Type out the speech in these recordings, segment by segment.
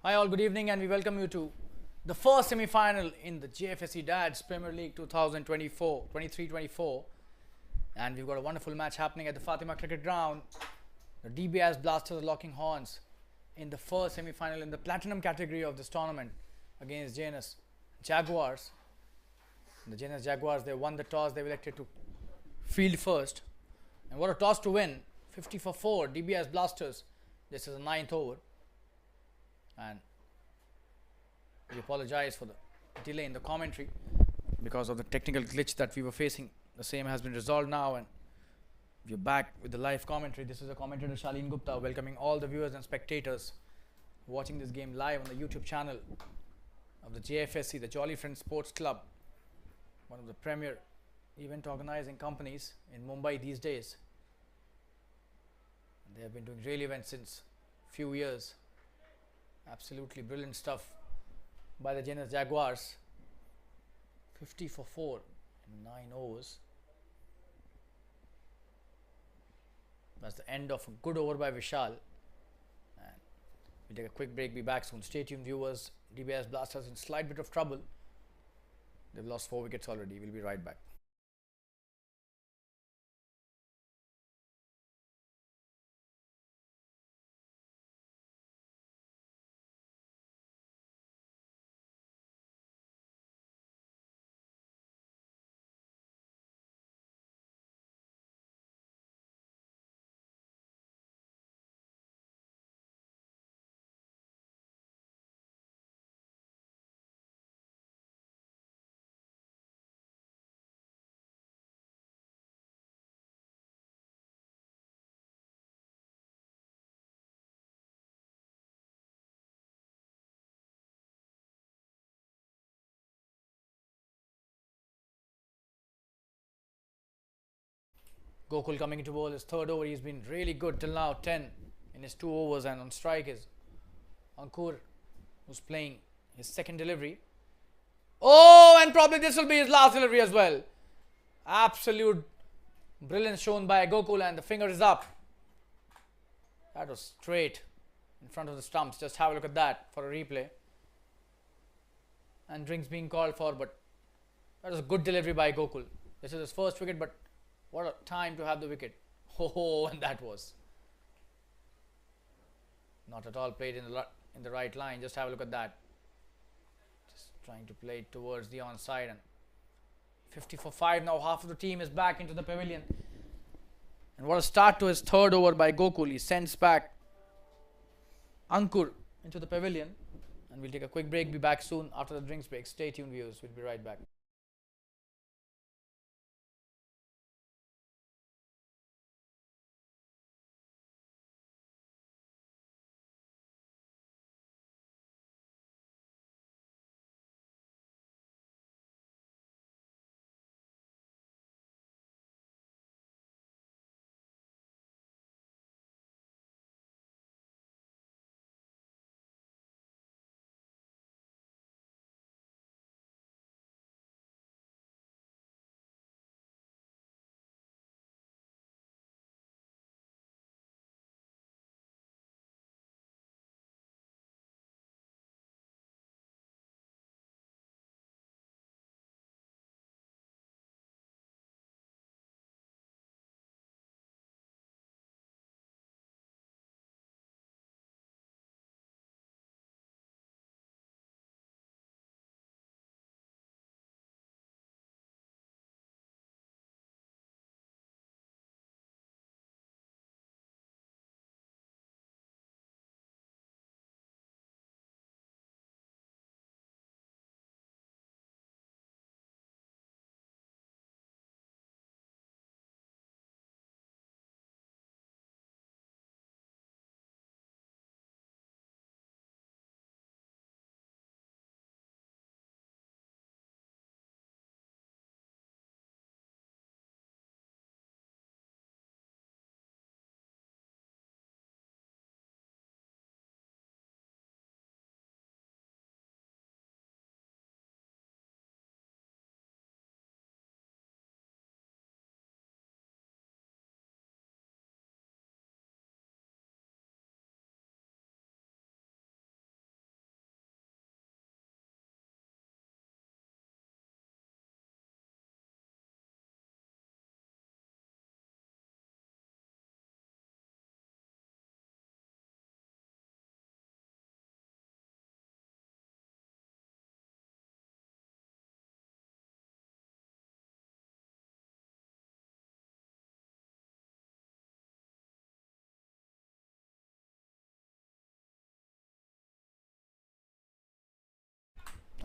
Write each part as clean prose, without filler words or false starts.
Hi all, good evening and we welcome you to the first semi-final in the Jfsc Dads Premier League 2024, 23-24, and we've got a wonderful match happening at the Fatima Cricket Ground. The Dbis Blasters are locking horns in the first semi-final in the platinum category of this tournament against Jns Jaguars. The Jns Jaguars, they won the toss, they elected to field first, and what a toss to win, 50 for 4, Dbis Blasters. This is the 9th over. And we apologize for the delay in the commentary because of the technical glitch that we were facing. The same has been resolved now and we're back with the live commentary. This is the commentator Shaleen Gupta welcoming all the viewers and spectators watching this game live on the YouTube channel of the Jfsc, the Jolly Friends Sports Club, one of the premier event organizing companies in Mumbai these days. And they have been doing real events since few years. Absolutely brilliant stuff by the Jns Jaguars. 50 for 4 in 9 overs. That's the end of a good over by Vishal. And we'll take a quick break, be back soon. Stay tuned, viewers. Dbis Blasters in slight bit of trouble. They've lost 4 wickets already. We'll be right back. Gokul coming into bowl his third over. He's been really good till now, 10 in his 2 overs, and on strike is Ankur, who's playing his second delivery. Oh, and probably this will be his last delivery as well. Absolute brilliance shown by Gokul, and the finger is up. That was straight in front of the stumps. Just have a look at that for a replay. And drinks being called for, but that was a good delivery by Gokul. This is his first wicket, but what a time to have the wicket. Oh, and that was not at all played in the right line. Just have a look at that. Just trying to play it towards the onside, and 50 for 5 now. Half of the team is back into the pavilion. And what a start to his third over by Gokul. He sends back Ankur into the pavilion. And we'll take a quick break, be back soon after the drinks break. Stay tuned, viewers. We'll be right back.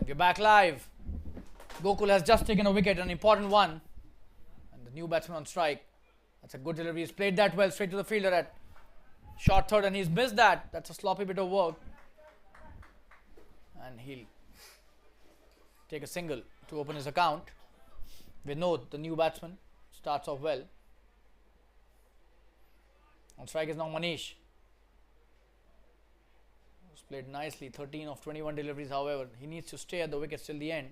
We're back live. Gokul has just taken a wicket, an important one. And the new batsman on strike. That's a good delivery. He's played that well straight to the fielder at short third and he's missed that. That's a sloppy bit of work. And he'll take a single to open his account. Vinod, the new batsman, starts off well. On strike is now Manish. He's played nicely, 13 of 21 deliveries, however. He needs to stay at the wickets till the end.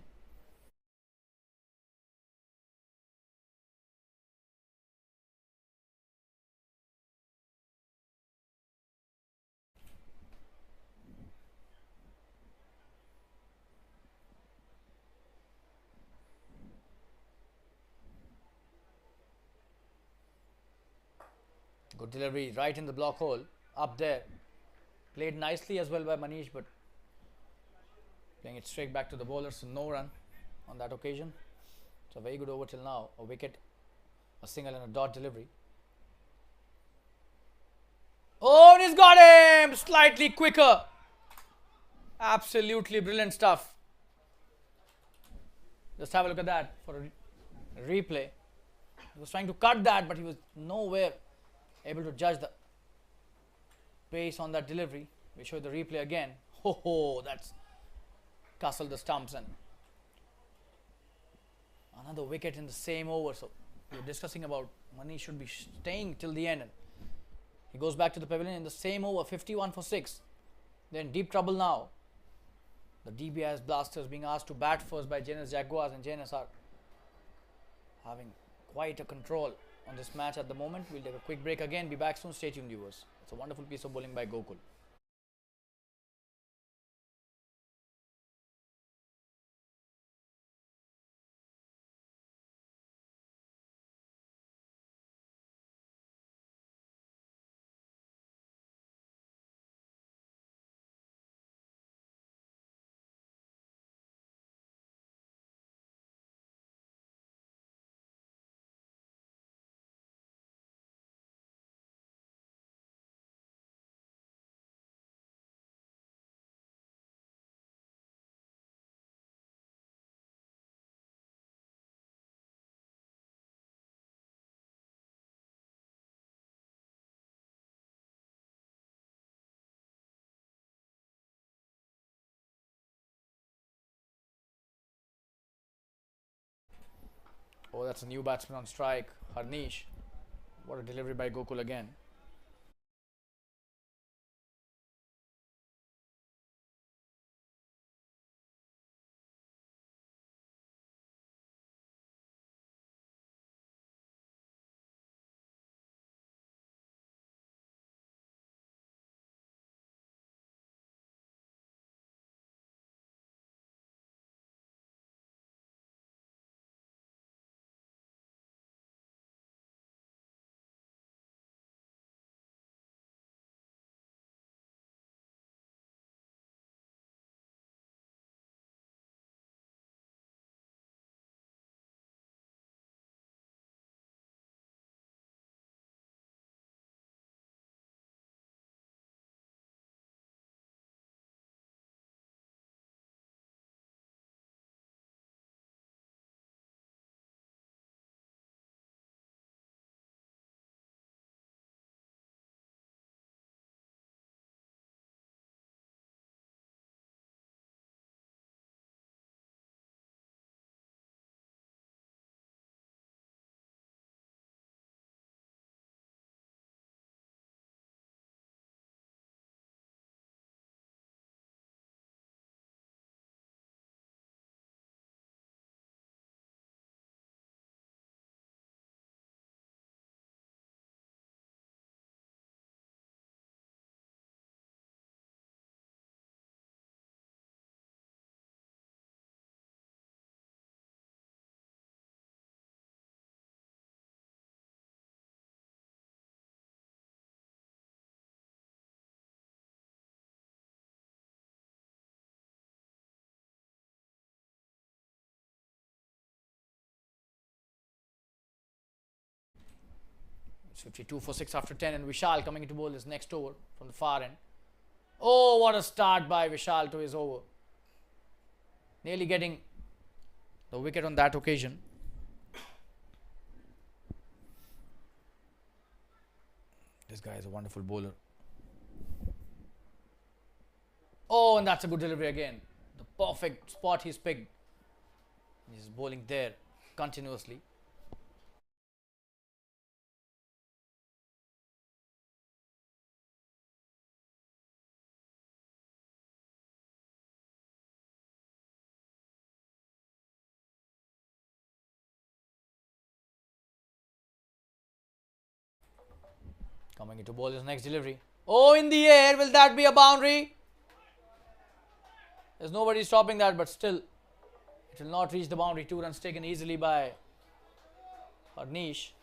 Good delivery right in the block hole, up there. Played nicely as well by Manish, but playing it straight back to the bowler, so no run on that occasion. It's a very good over till now. A wicket, a single and a dot delivery. Oh, and he's got him! Slightly quicker. Absolutely brilliant stuff. Just have a look at that for a replay. He was trying to cut that, but he was nowhere able to judge the pace on that delivery. We show the replay again. Ho, that's tussled the stumps and another wicket in the same over. So we were discussing about Manish should be staying till the end. And he goes back to the pavilion in the same over, 51 for 6. They're in deep trouble now. The Dbis Blasters being asked to bat first by Jns Jaguars, and Jns are having quite a control on this match at the moment. We'll take a quick break again. Be back soon. Stay tuned, viewers. It's a wonderful piece of bowling by Gokul. Oh, that's a new batsman on strike, Harnish. What a delivery by Gokul again. It's 52 for 6 after 10, and Vishal coming into bowl his next over from the far end. Oh, what a start by Vishal to his over. nearly getting the wicket on that occasion. This guy is a wonderful bowler. Oh, and that's a good delivery again. The perfect spot he's picked. He's bowling there continuously. Coming into ball his next delivery. Oh, in the air. Will that be a boundary? There's nobody stopping that, but still, it will not reach the boundary. 2 runs taken easily by Harnish.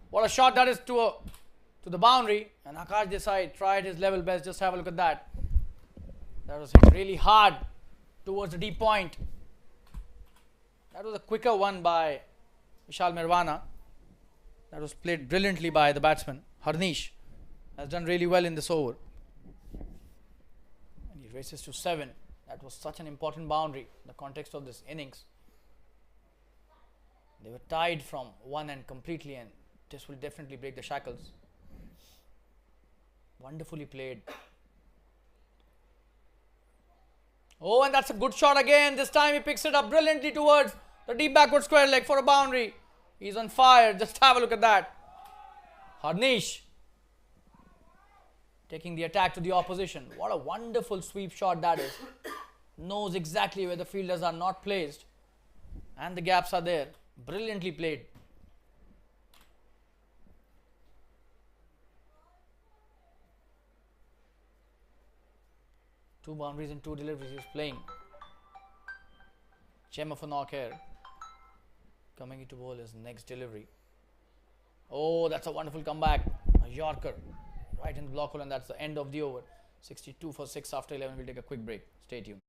What a shot that is to the boundary. And Akash Desai tried his level best. Just have a look at that. That was hit really hard towards the deep point. That was a quicker one by Vishal Mirwana. That was played brilliantly by the batsman. Harnish has done really well in this over. And he races to 7. That was such an important boundary in the context of this innings. They were tied from one end completely, and this will definitely break the shackles. Wonderfully played. Oh, and that's a good shot again. This time he picks it up brilliantly towards the deep backward square leg for a boundary. He's on fire. Just have a look at that. Harnish taking the attack to the opposition. What a wonderful sweep shot that is. Knows exactly where the fielders are not placed, and the gaps are there. Brilliantly played. Two boundaries and 2 deliveries he's playing. Gem of a knock here. Coming into bowl his next delivery. Oh, that's a wonderful comeback. A Yorker right in the block hole, and that's the end of the over. 62 for 6 after 11. We'll take a quick break. Stay tuned.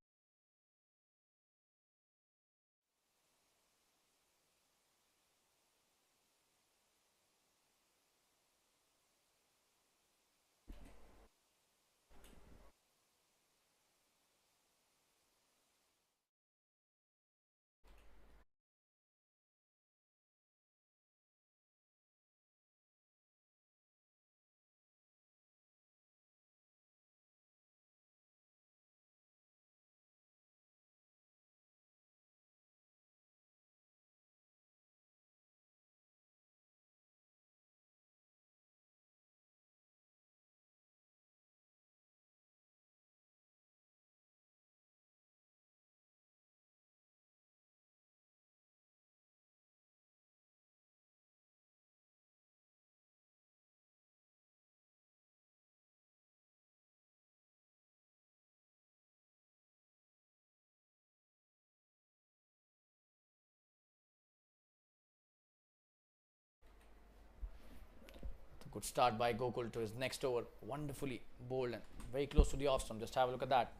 Good start by Gokul to his next over. Wonderfully bowled and very close to the off stump. Just have a look at that.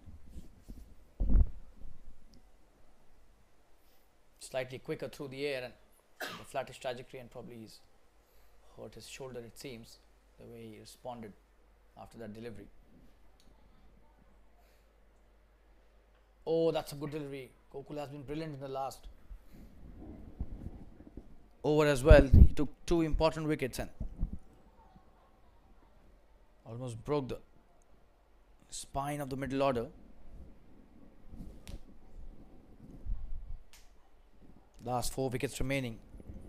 Slightly quicker through the air and the flattish trajectory, and probably he's hurt his shoulder, it seems, the way he responded after that delivery. Oh, that's a good delivery. Gokul has been brilliant in the last over as well. He took 2 important wickets and almost broke the spine of the middle order. Last 4 wickets remaining.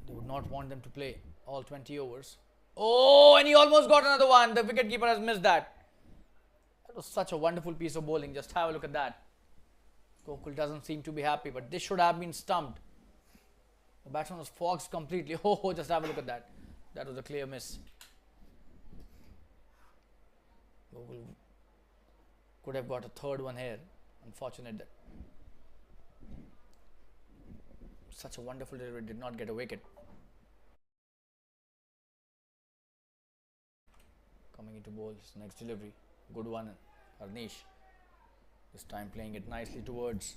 They would not want them to play all 20 overs. Oh, and he almost got another one. The wicketkeeper has missed that. That was such a wonderful piece of bowling. Just have a look at that. Gokul doesn't seem to be happy, but this should have been stumped. The batsman was foxed completely. Oh, just have a look at that. That was a clear miss. Gokul could have got a third one here. Unfortunate that such a wonderful delivery did not get a wicket. Coming into bowls, next delivery, good one, Harnish. This time playing it nicely towards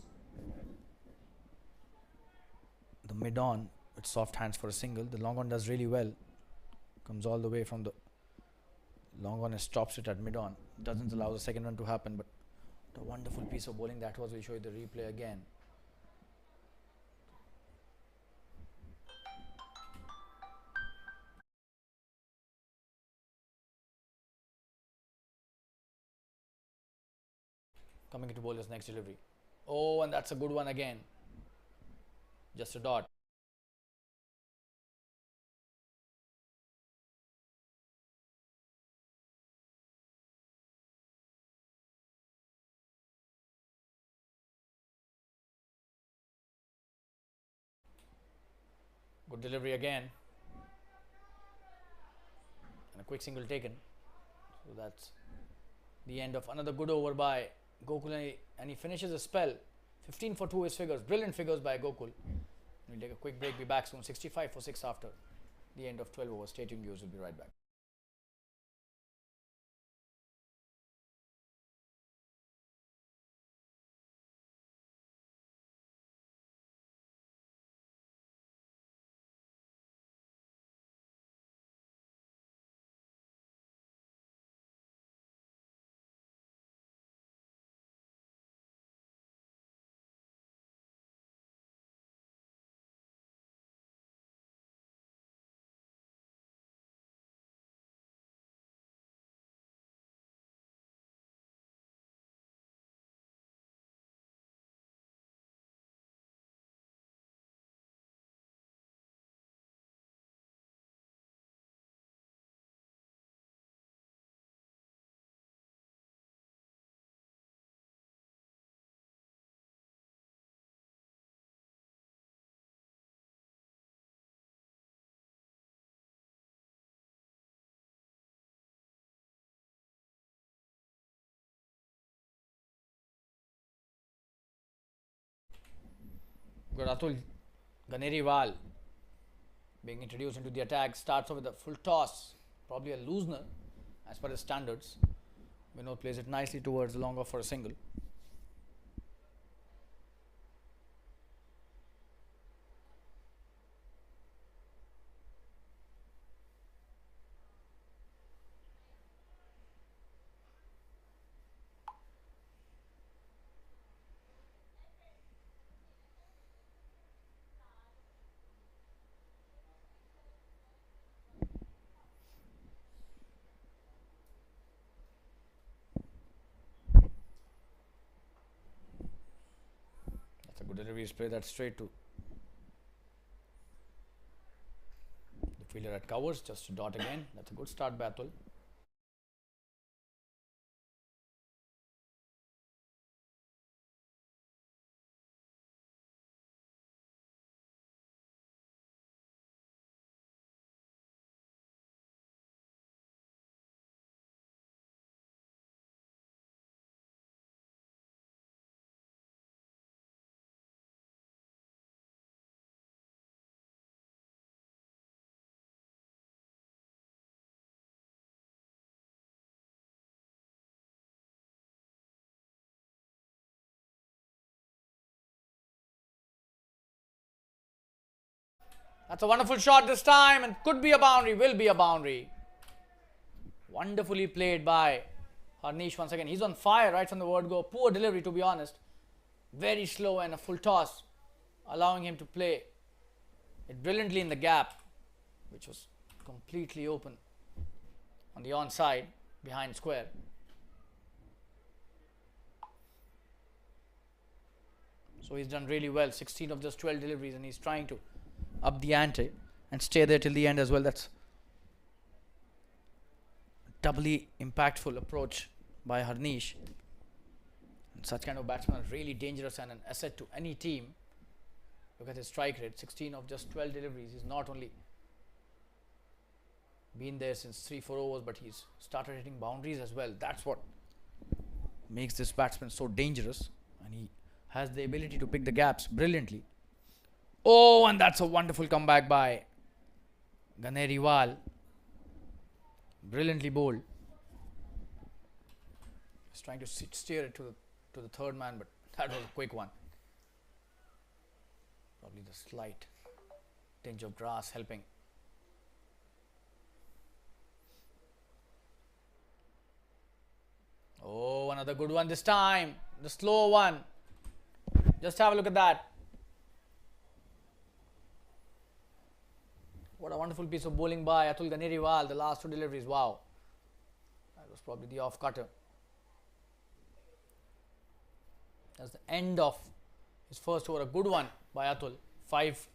the mid-on with soft hands for a single. The long on does really well. Comes all the way from the long on and stops it at mid-on. Doesn't allow the second one to happen, but a wonderful piece of bowling that was. We'll show you the replay again. Coming into bowlers next delivery. Oh, and that's a good one again. Just a dot. Good delivery again. And a quick single taken. So that's the end of another good over by Gokul, and he finishes a spell. 15 for 2 is figures. Brilliant figures by Gokul. We'll take a quick break. Be back soon. 65 for 6 after the end of 12 overs. Stay tuned, viewers. We'll be right back. Got Atul Ganeriwal being introduced into the attack. Starts off with a full toss, probably a loosener as per his standards. Vinod plays it nicely towards the long off for a single. Delivery spray that straight to the fielder at covers, just a dot again. That's a good start by Atul. That's a wonderful shot this time, and could be a boundary, will be a boundary. Wonderfully played by Harnish once again. He's on fire right from the word go. Poor delivery, to be honest. Very slow and a full toss, allowing him to play it brilliantly in the gap, which was completely open on the onside behind square. So he's done really well. 16 of just 12 deliveries, and he's trying to up the ante and stay there till the end as well. That's doubly impactful approach by Harnish. And such kind of batsmen are really dangerous and an asset to any team. Look at his strike rate, 16 of just 12 deliveries. He's not only been there since 3-4 overs, but he's started hitting boundaries as well. That's what makes this batsman so dangerous, and he has the ability to pick the gaps brilliantly. Oh, and that's a wonderful comeback by Ganeriwal. Brilliantly bowled. He's trying to steer it to the third man, but that was a quick one. Probably the slight tinge of grass helping. Oh, another good one this time. The slow one. Just have a look at that. What a wonderful piece of bowling by Atul Ganeriwal. The last two deliveries. Wow. That was probably the off cutter. That's the end of his first over. A good one by Atul. 5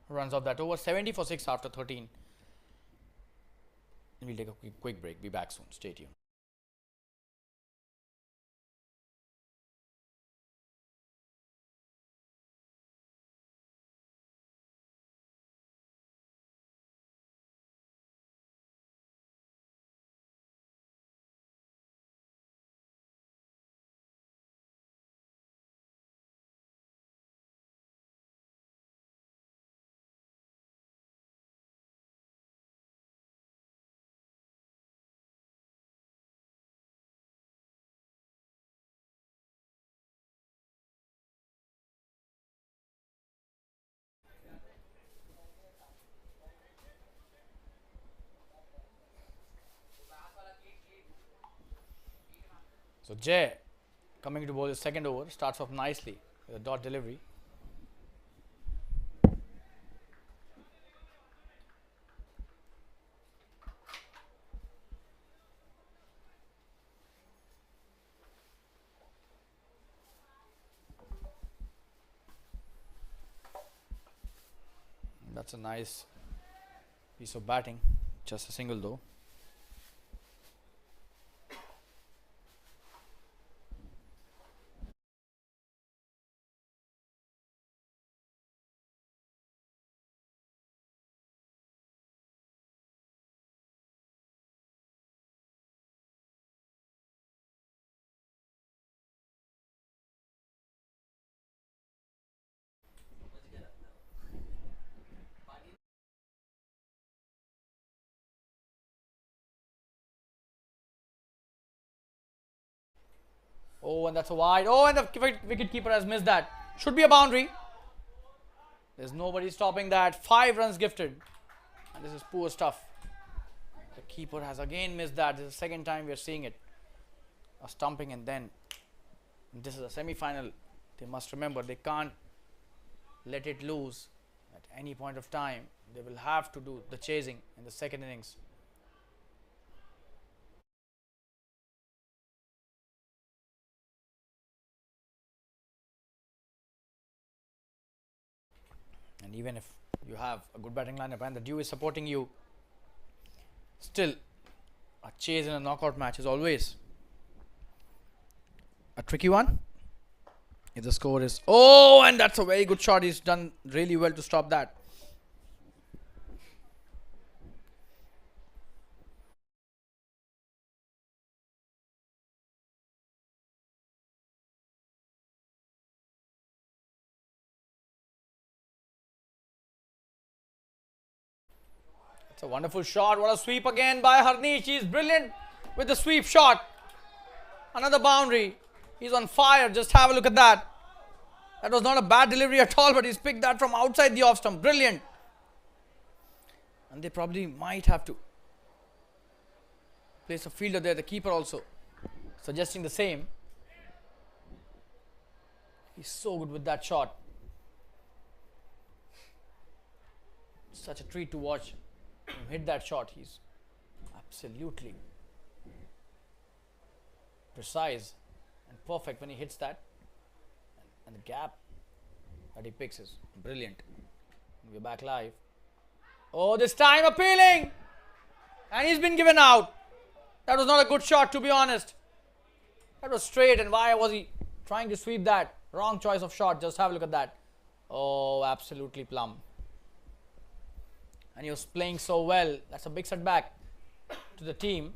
runs of that over. 70 for 6 after 13. We'll take a quick break. Be back soon. Stay tuned. So Jay coming to bowl his second over, starts off nicely with a dot delivery. That's a nice piece of batting, just a single though. Oh, and that's a wide. Oh, and the wicket keeper has missed that. Should be a boundary. There's nobody stopping that. 5 runs gifted. And this is poor stuff. The keeper has again missed that. This is the second time we are seeing it. A stumping, and then this is a semi-final. They must remember they can't let it loose at any point of time. They will have to do the chasing in the second innings. And even if you have a good batting lineup and the dew is supporting you, still a chase in a knockout match is always a tricky one. If the score is, oh, and that's a very good shot. He's done really well to stop that. It's a wonderful shot. What a sweep again by Harnish. He's brilliant with the sweep shot. Another boundary. He's on fire. Just have a look at that. That was not a bad delivery at all, but he's picked that from outside the off stump. Brilliant. And they probably might have to place a fielder there. The keeper also suggesting the same. He's so good with that shot. Such a treat to watch him hit that shot. He's absolutely precise and perfect when he hits that. And the gap that he picks is brilliant. We're back live. Oh, this time appealing! And he's been given out. That was not a good shot, to be honest. That was straight, and why was he trying to sweep that. Wrong choice of shot. Just have a look at that. Oh, absolutely plumb. And he was playing so well. That's a big setback to the team.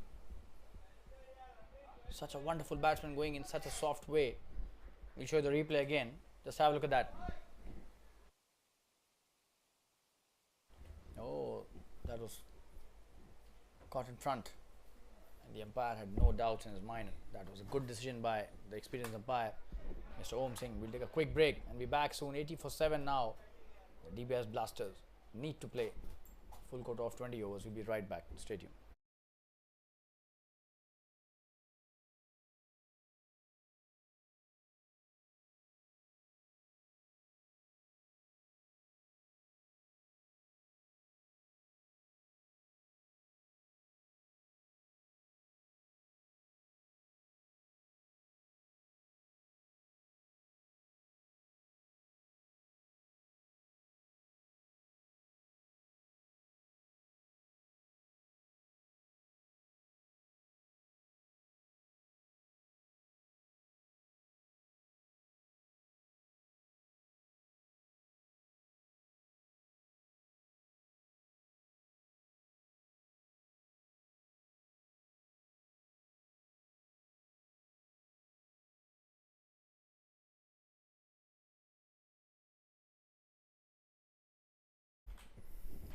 Such a wonderful batsman going in such a soft way. We'll show you the replay again. Just have a look at that. Oh, that was caught in front. And the umpire had no doubts in his mind. That was a good decision by the experienced umpire, Mr. Om Singh. We'll take a quick break and be back soon. 80 for 7 now. The Dbis Blasters need to play full quota of 20 overs. We'll be right back. Stay tuned.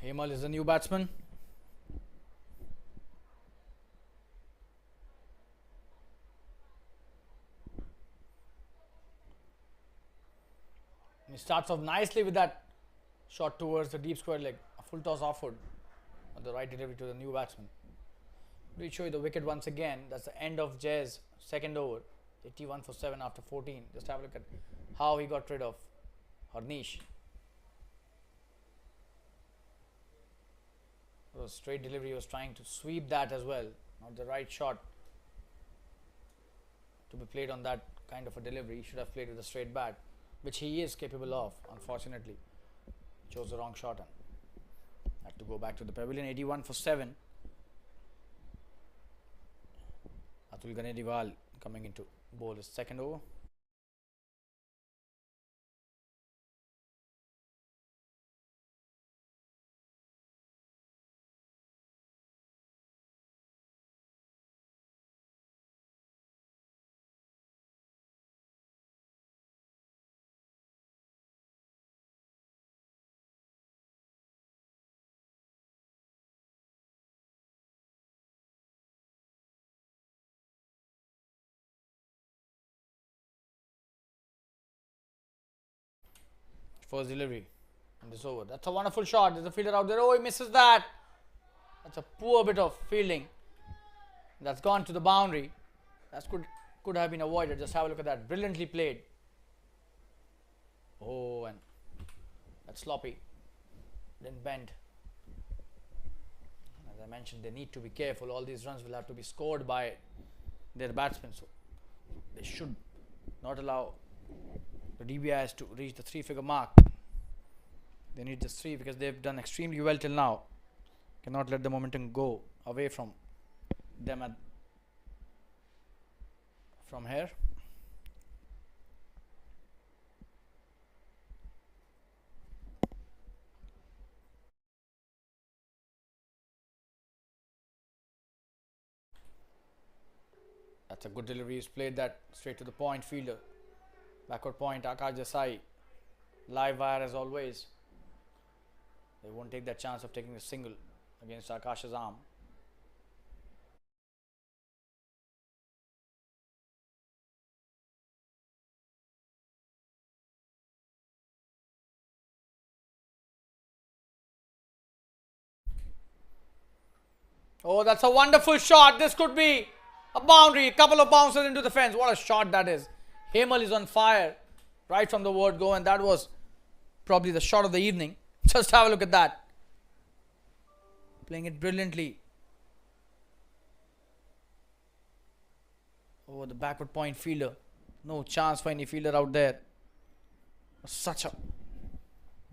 Hemal is the new batsman. He starts off nicely with that shot towards the deep square leg. A full toss offward on the right delivery to the new batsman. We'll show you the wicket once again. That's the end of Jay's second over. 81 for 7 after 14. Just have a look at how he got rid of Harnish. It was straight delivery. He was trying to sweep that as well. Not the right shot to be played on that kind of a delivery. He should have played with a straight bat, which he is capable of. Unfortunately, chose the wrong shot and had to go back to the pavilion. 81 for 7. Atul Ganediwal coming into bowl his second over. First delivery in this over. That's a wonderful shot. There's a fielder out there. Oh, he misses that. That's a poor bit of fielding. That's gone to the boundary. That could have been avoided. Just have a look at that. Brilliantly played. Oh, and that's sloppy. Didn't bend. As I mentioned, they need to be careful. All these runs will have to be scored by their batsmen. So they should not allow the Dbis to reach the 3-figure mark. They need just 3 because they've done extremely well till now. Cannot let the momentum go away from them from here. That's a good delivery. He's played that straight to the point. Fielder. Backward point. Akash Desai. Live wire as always. They won't take that chance of taking a single against Akash's arm. Oh, that's a wonderful shot. This could be a boundary. A couple of bounces into the fence. What a shot that is. Hemal is on fire right from the word go, and that was probably the shot of the evening. Just have a look at that. Playing it brilliantly. Over the backward point fielder. No chance for any fielder out there. Such a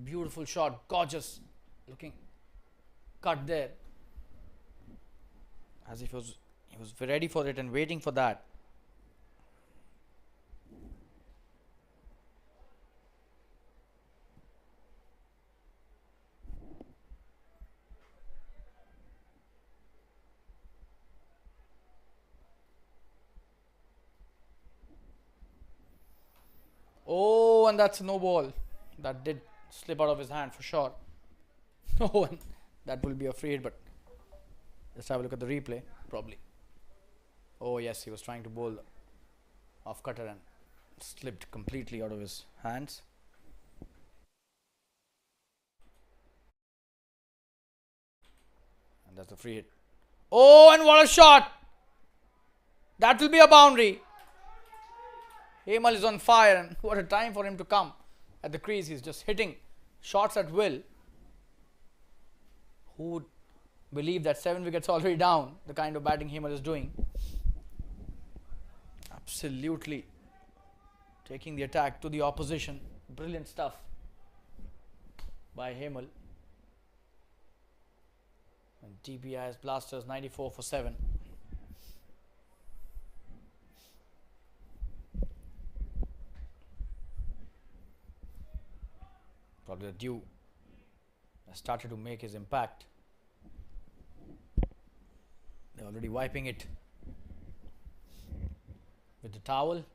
beautiful shot. Gorgeous looking cut there. As if he was ready for it and waiting for that. Oh, and that's no ball. That did slip out of his hand for sure. Oh, and that will be a free hit, but let's have a look at the replay. Probably. Oh, yes, he was trying to bowl off cutter and slipped completely out of his hands. And that's the free hit. Oh, and what a shot! That will be a boundary. Hemal is on fire, and what a time for him to come at the crease. He's just hitting shots at will. Who would believe that 7 wickets already down, the kind of batting Hemal is doing? Absolutely taking the attack to the opposition. Brilliant stuff by Hemal. And Dbis blasters 94 for 7. Probably the dew has started to make his impact. They're already wiping it with the towel.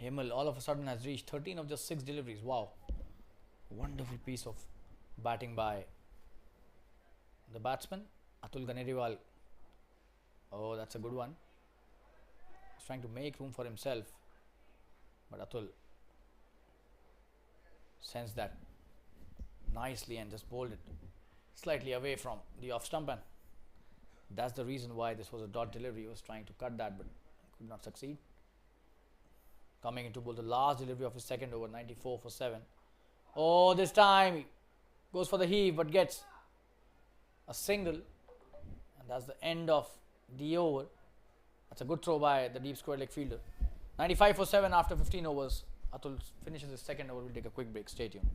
Hemal all of a sudden has reached 13 of just 6 deliveries. Wow. Wonderful piece of batting by the batsman. Atul Ganeriwal. Oh, that's a good one. He's trying to make room for himself. But Atul sensed that nicely and just bowled it slightly away from the off stump, and that's the reason why this was a dot delivery. He was trying to cut that but could not succeed. Coming into bowl the last delivery of his second over, 94 for 7. Oh, this time he goes for the heave but gets a single, and that's the end of the over. That's a good throw by the deep square leg fielder. 95 for 7 after 15 overs. Atul finishes his second over. We'll take a quick break. Stay tuned.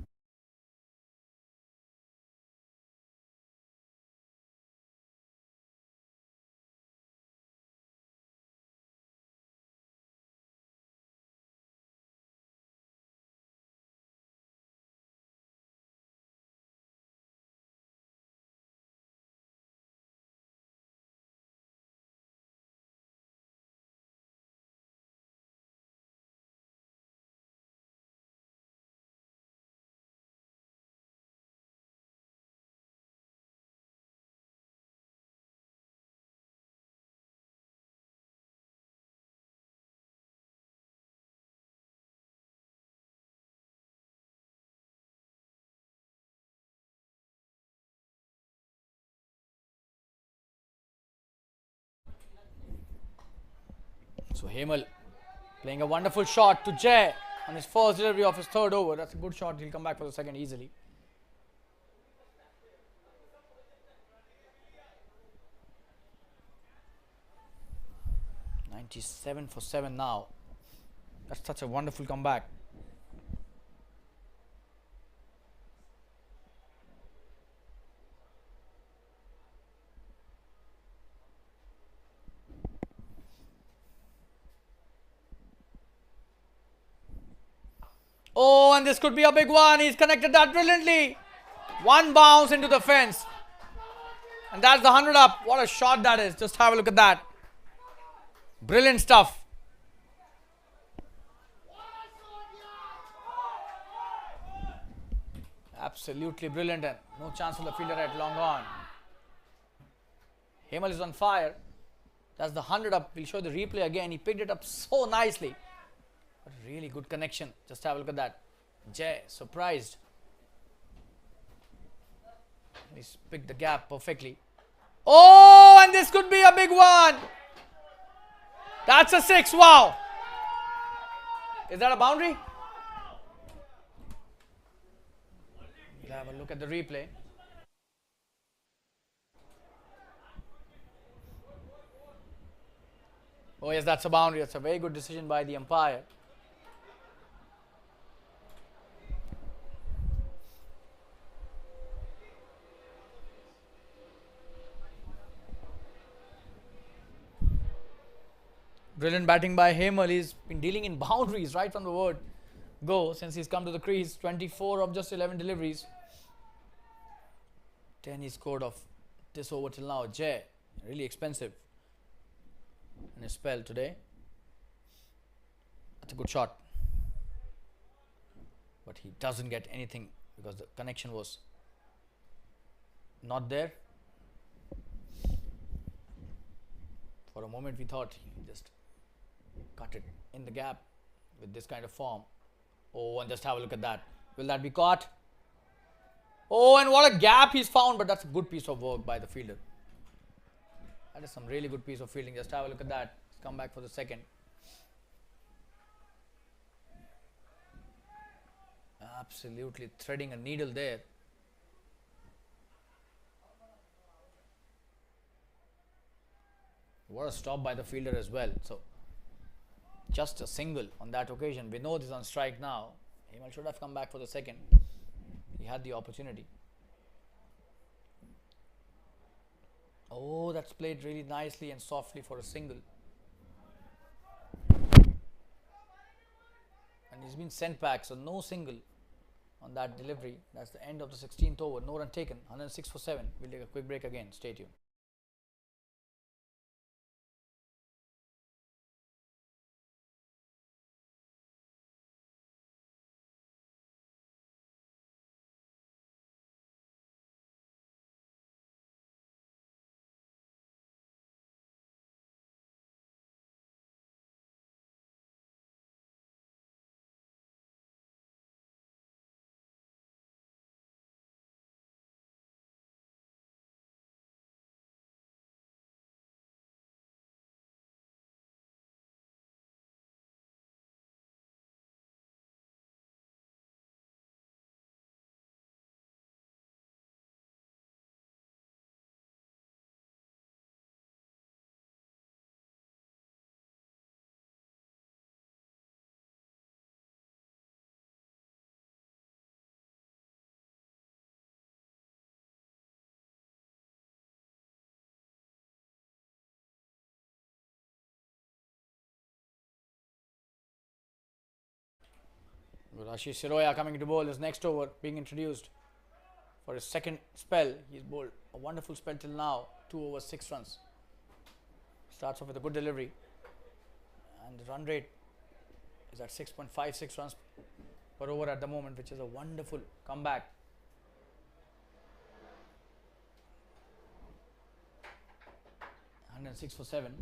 So Hemal playing a wonderful shot to Jay on his first delivery of his third over. That's a good shot. He'll come back for the second easily. $97 for 7 now. That's such a wonderful comeback. Oh, and this could be a big one. He's connected that brilliantly. One bounce into the fence. And that's the 100 up. What a shot that is. Just have a look at that. Brilliant stuff. Absolutely brilliant, and no chance for the fielder at long on. Hemal is on fire. That's the 100 up. We'll show the replay again. He picked it up so nicely. A really good connection. Just have a look at that. Jay surprised. He's picked the gap perfectly. Oh, and this could be a big one. That's a 6. Wow. Is that a boundary? We'll have a look at the replay. Oh yes, that's a boundary. That's a very good decision by the umpire. Brilliant batting by Hemal. He's been dealing in boundaries right from the word go since he's come to the crease. 24 of just 11 deliveries. 10 he scored of this over till now. Jay, really expensive in his spell today. That's a good shot. but he doesn't get anything because the connection was not there. For a moment we thought he just cut it in the gap with this kind of form. Oh, and just have a look at that. Will that be caught? Oh, and what a gap he's found, but that's a good piece of work by the fielder. That is some really good piece of fielding. Just have a look at that. Let's come back for the second. Absolutely threading a needle there. What a stop by the fielder as well. So, just a single on that occasion. Vinod is on strike now. Hemal should have come back for the second. He had the opportunity. Oh, that's played really nicely and softly for a single. And he's been sent back, so no single on that delivery. That's the end of the 16th over. No run taken. 106 for 7. We'll take a quick break again. Stay tuned. Ashish Siroya coming to bowl his next over, being introduced for his second spell. He's bowled a wonderful spell till now, 2 overs 6 runs. Starts off with a good delivery, and the run rate is at 6.56 runs per over at the moment, which is a wonderful comeback. And 6 for 7.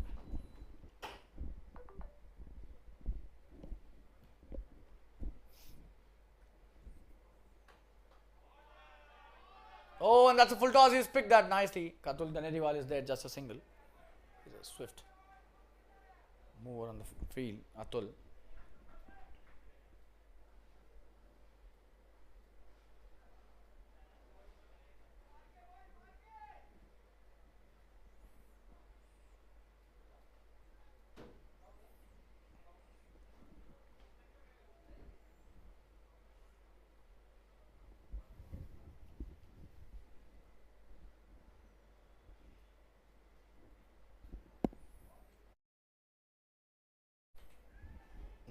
Oh, and that's a full toss. He's picked that nicely. Katul Ganeriwal is there, just a single. He's a swift mover on the field, Atul.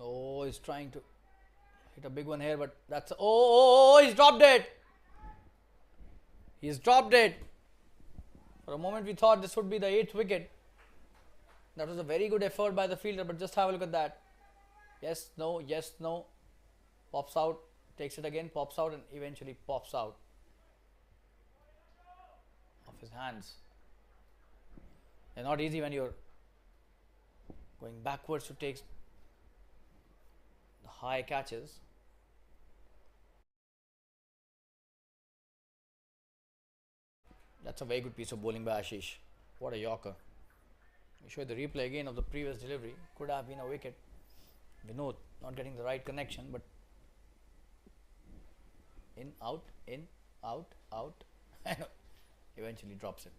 Oh, he's trying to hit a big one here, but that's he's dropped it. He's dropped it. For a moment we thought this would be the 8th wicket. That was a very good effort by the fielder, but just have a look at that. Yes, no. Pops out, takes it again, pops out, and eventually pops out of his hands. They're not easy when you're going backwards to take the high catches. That's a very good piece of bowling by Ashish. What a yorker. We show the replay again of the previous delivery. Could have been a wicket. Vinod not getting the right connection, but in, out, out. Eventually drops it.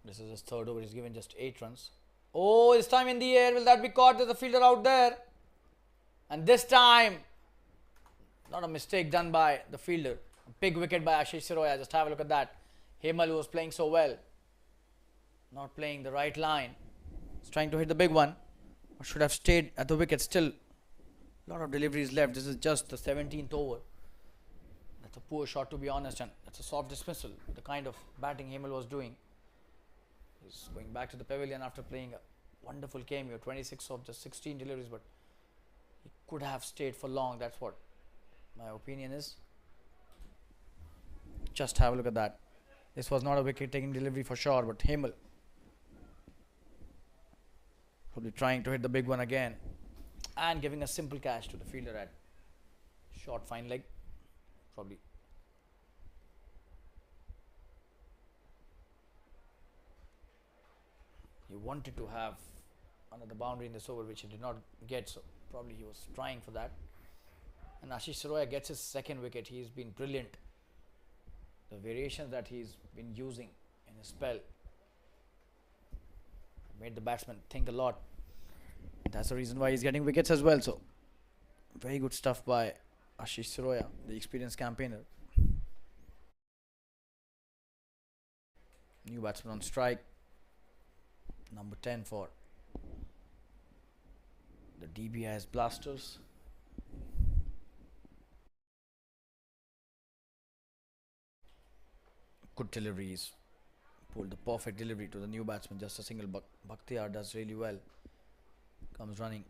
This is his third over. He's given just 8 runs. Oh, this time in the air. Will that be caught? There's a fielder out there. And this time, not a mistake done by the fielder. A big wicket by Ashish Siroya. Just have a look at that. Hemal, who was playing so well, not playing the right line. He's trying to hit the big one. Or should have stayed at the wicket. Still, a lot of deliveries left. This is just the 17th over. That's a poor shot, to be honest, and that's a soft dismissal. The kind of batting Himal was doing. He's going back to the pavilion after playing a wonderful cameo, 26 of just 16 deliveries, but he could have stayed for long. That's what my opinion is. Just have a look at that. This was not a wicket-taking delivery for sure, but Himal probably trying to hit the big one again and giving a simple catch to the fielder at short fine leg. Probably he wanted to have another boundary in this over, which he did not get, so probably he was trying for that. And Ashish Saroya gets his second wicket. He's been brilliant. The variations that he's been using in his spell made the batsman think a lot. That's the reason why he's getting wickets as well. So very good stuff by Ashish Saroya, the experienced campaigner. New batsman on strike. Number 10 for the Dbis Blasters. Good deliveries. Pulled the perfect delivery to the new batsman. Just a single. Bhaktiyar does really well. Comes running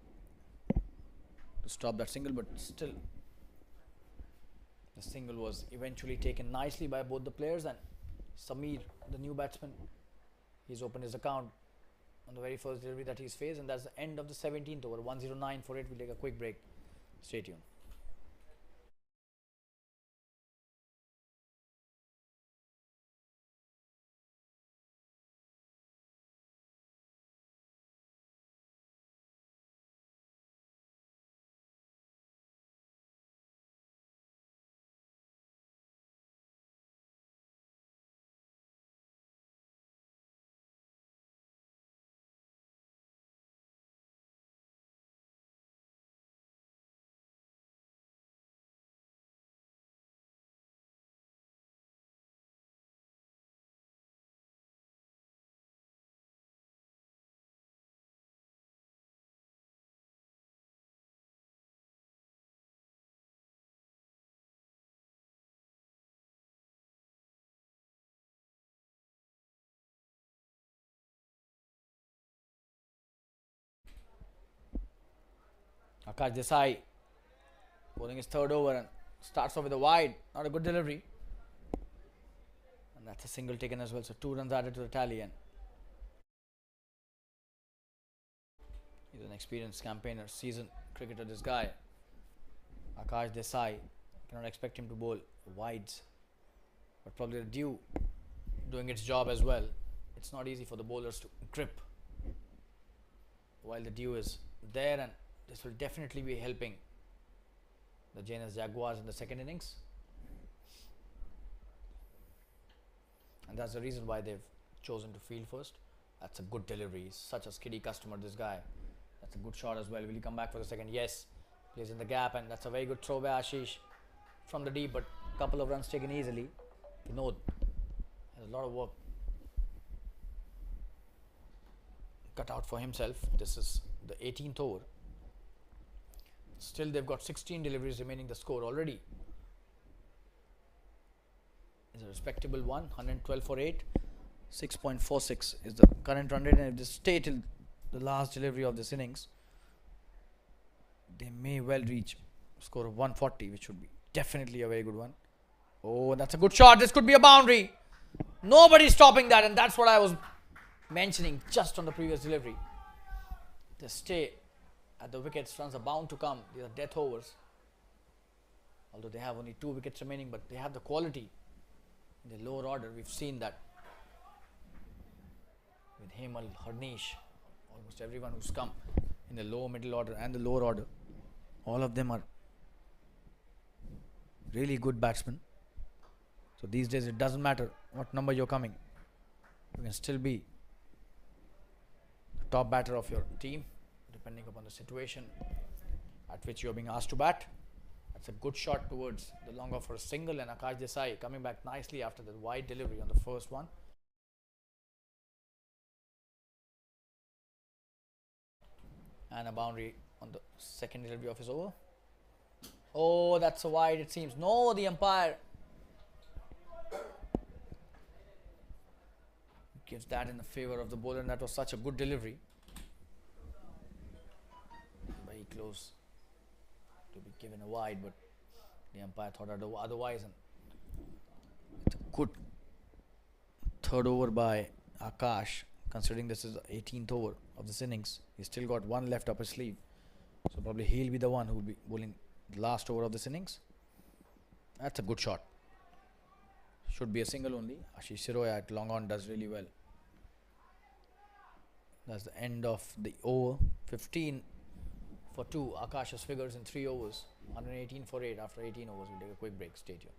to stop that single, but still the single was eventually taken nicely by both the players. And Sameer, the new batsman, he's opened his account on the very first delivery that he's faced, and that's the end of the 17th over. 109 for it. We'll take a quick break. Stay tuned. Akash Desai bowling his third over and starts off with a wide. Not a good delivery. And that's a single taken as well. So 2 runs added to the tally. And he's an experienced campaigner, seasoned cricketer, this guy. Akash Desai. Cannot expect him to bowl wides. But probably the dew doing its job as well. It's not easy for the bowlers to grip while the dew is there, and this will definitely be helping the Jns Jaguars in the second innings. And that's the reason why they've chosen to field first. That's a good delivery. He's such a skiddy customer, this guy. That's a good shot as well. Will he come back for the second? Yes. Plays in the gap, and that's a very good throw by Ashish from the deep, but a couple of runs taken easily. Vinod has a lot of work cut out for himself. This is the 18th over. Still, they've got 16 deliveries remaining. The score already is a respectable one. 112 for 8. 6.46 is the current run rate, and if they stay till the last delivery of this innings, they may well reach a score of 140, which would be definitely a very good one. Oh, that's a good shot. This could be a boundary. Nobody's stopping that, and that's what I was mentioning just on the previous delivery. They stay at the wickets. Runs are bound to come. These are death overs. Although they have only 2 wickets remaining, but they have the quality in the lower order. We've seen that with Himal, Harnish, almost everyone who's come in the low, middle order and the lower order. All of them are really good batsmen. So these days it doesn't matter what number you're coming. You can still be the top batter of your team, depending upon the situation at which you're being asked to bat. That's a good shot towards the long off for a single, and Akash Desai coming back nicely after the wide delivery on the first one. And a boundary on the second delivery of his over. Oh, that's a wide, it seems. No, the umpire gives that in the favor of the bowler, and that was such a good delivery. Very close to be given a wide, but the umpire thought otherwise, and it's a good third over by Akash, considering this is the 18th over of this innings. He's still got one left up his sleeve, so probably he'll be the one who will be bowling the last over of this innings. That's a good shot. Should be a single only. Ashish Siroya at long on does really well. That's the end of the over. 15 for 2. Akash's figures in 3 overs. 118 for 8 after 18 overs. We'll take a quick break. Stay tuned.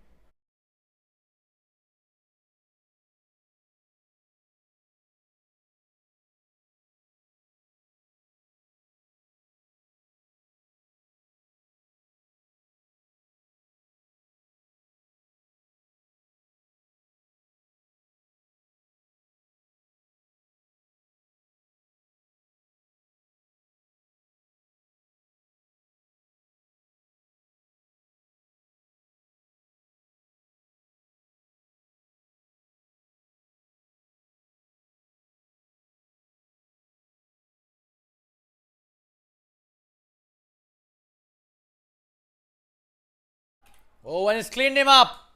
Oh, and it's cleaned him up.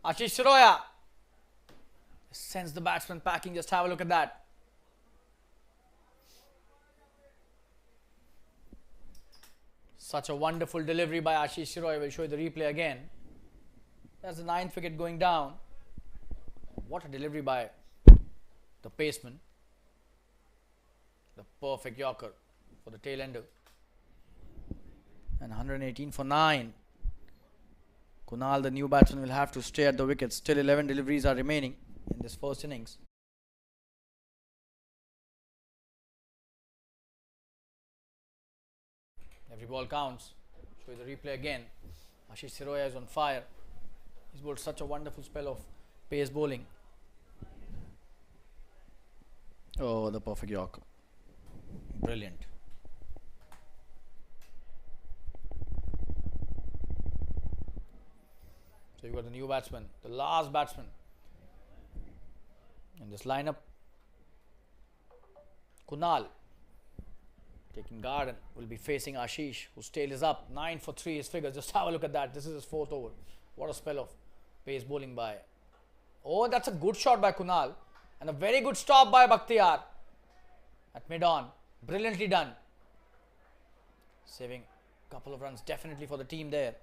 Ashish Siroya sends the batsman packing. Just have a look at that. Such a wonderful delivery by Ashish Siroya. We'll show you the replay again. That's the 9th wicket going down. What a delivery by the paceman. The perfect Yorker for the tail ender. And 118 for 9. Kunal, the new batsman, will have to stay at the wicket. Still 11 deliveries are remaining in this first innings. Every ball counts. Show you the replay again. Ashish Siroya is on fire. He's bowled such a wonderful spell of pace bowling. Oh, the perfect Yorker. Brilliant. So you've got the new batsman, the last batsman in this lineup. Kunal taking guard and will be facing Ashish, whose tail is up. 9 for 3 his figures. Just have a look at that. This is his 4th over. What a spell of pace bowling by. Oh, that's a good shot by Kunal. And a very good stop by Bakhtiyar at mid-on. Brilliantly done. Saving a couple of runs definitely for the team there.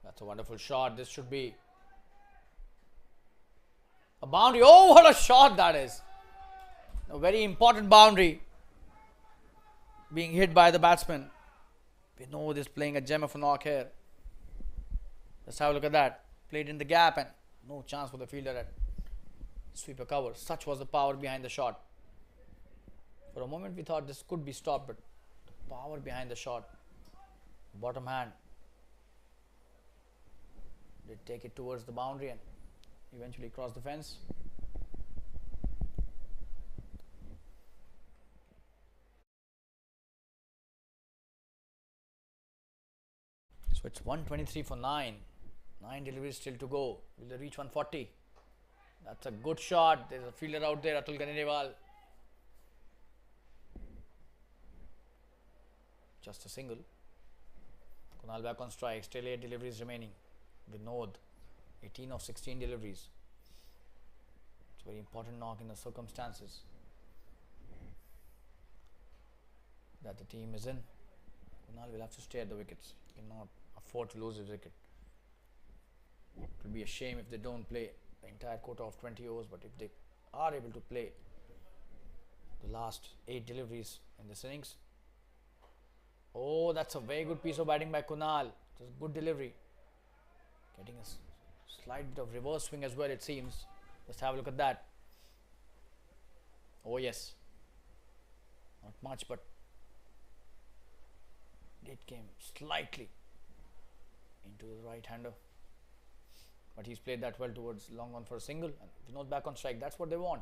That's a wonderful shot. This should be a boundary. Oh, what a shot that is. A very important boundary being hit by the batsman. Vinod is playing a gem of a knock here. Let's have a look at that. Played in the gap and no chance for the fielder at sweeper cover. Such was the power behind the shot. For a moment we thought this could be stopped, but the power behind the shot. Bottom hand. Did take it towards the boundary and eventually cross the fence. So it's 123 for 9. 9 deliveries still to go. Will they reach 140? That's a good shot. There's a fielder out there, Atul Ganirewal. Just a single. Kunal back on strike. Still 8 deliveries remaining. Vinod, 18 of 16 deliveries. It's a very important knock in the circumstances that the team is in. Kunal will have to stay at the wickets. He cannot afford to lose his wicket. It will be a shame if they don't play the entire quota of 20 overs, but if they are able to play the last 8 deliveries in this innings. Oh, that's a very good piece of batting by Kunal. It's a good delivery. Getting a slight bit of reverse swing as well, it seems. Let's have a look at that. Oh yes. Not much, but It came slightly into the right hander, but he's played that well towards long on for a single, and Vinod back on strike. That's what they want.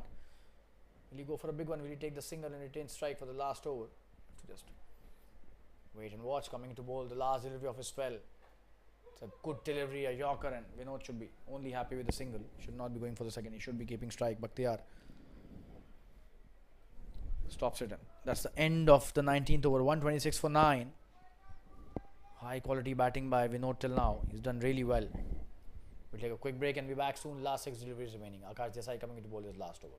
Will he go for a big one? Will he take the single and retain strike for the last over? To just wait and watch. Coming to bowl, the last delivery of his spell. It's a good delivery, a yorker, and Vinod should be only happy with the single. Should not be going for the second. He should be keeping strike. Bakhtiyar stops it, and that's the end of the 19th over. 126 for 9. High quality batting by Vinod till now. He's done really well. We'll take a quick break and be back soon. Last 6 deliveries remaining. Akash Desai coming into bowl his last over.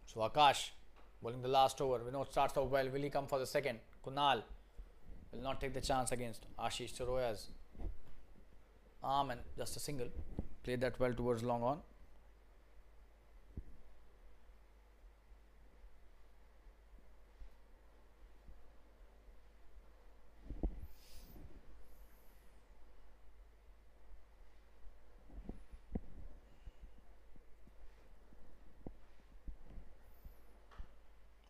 So Akash bowling the last over. Vinod starts off well. Will he come for the second? Kunal will not take the chance against Ashish Charoya's arm, and just a single. Played that well towards long on.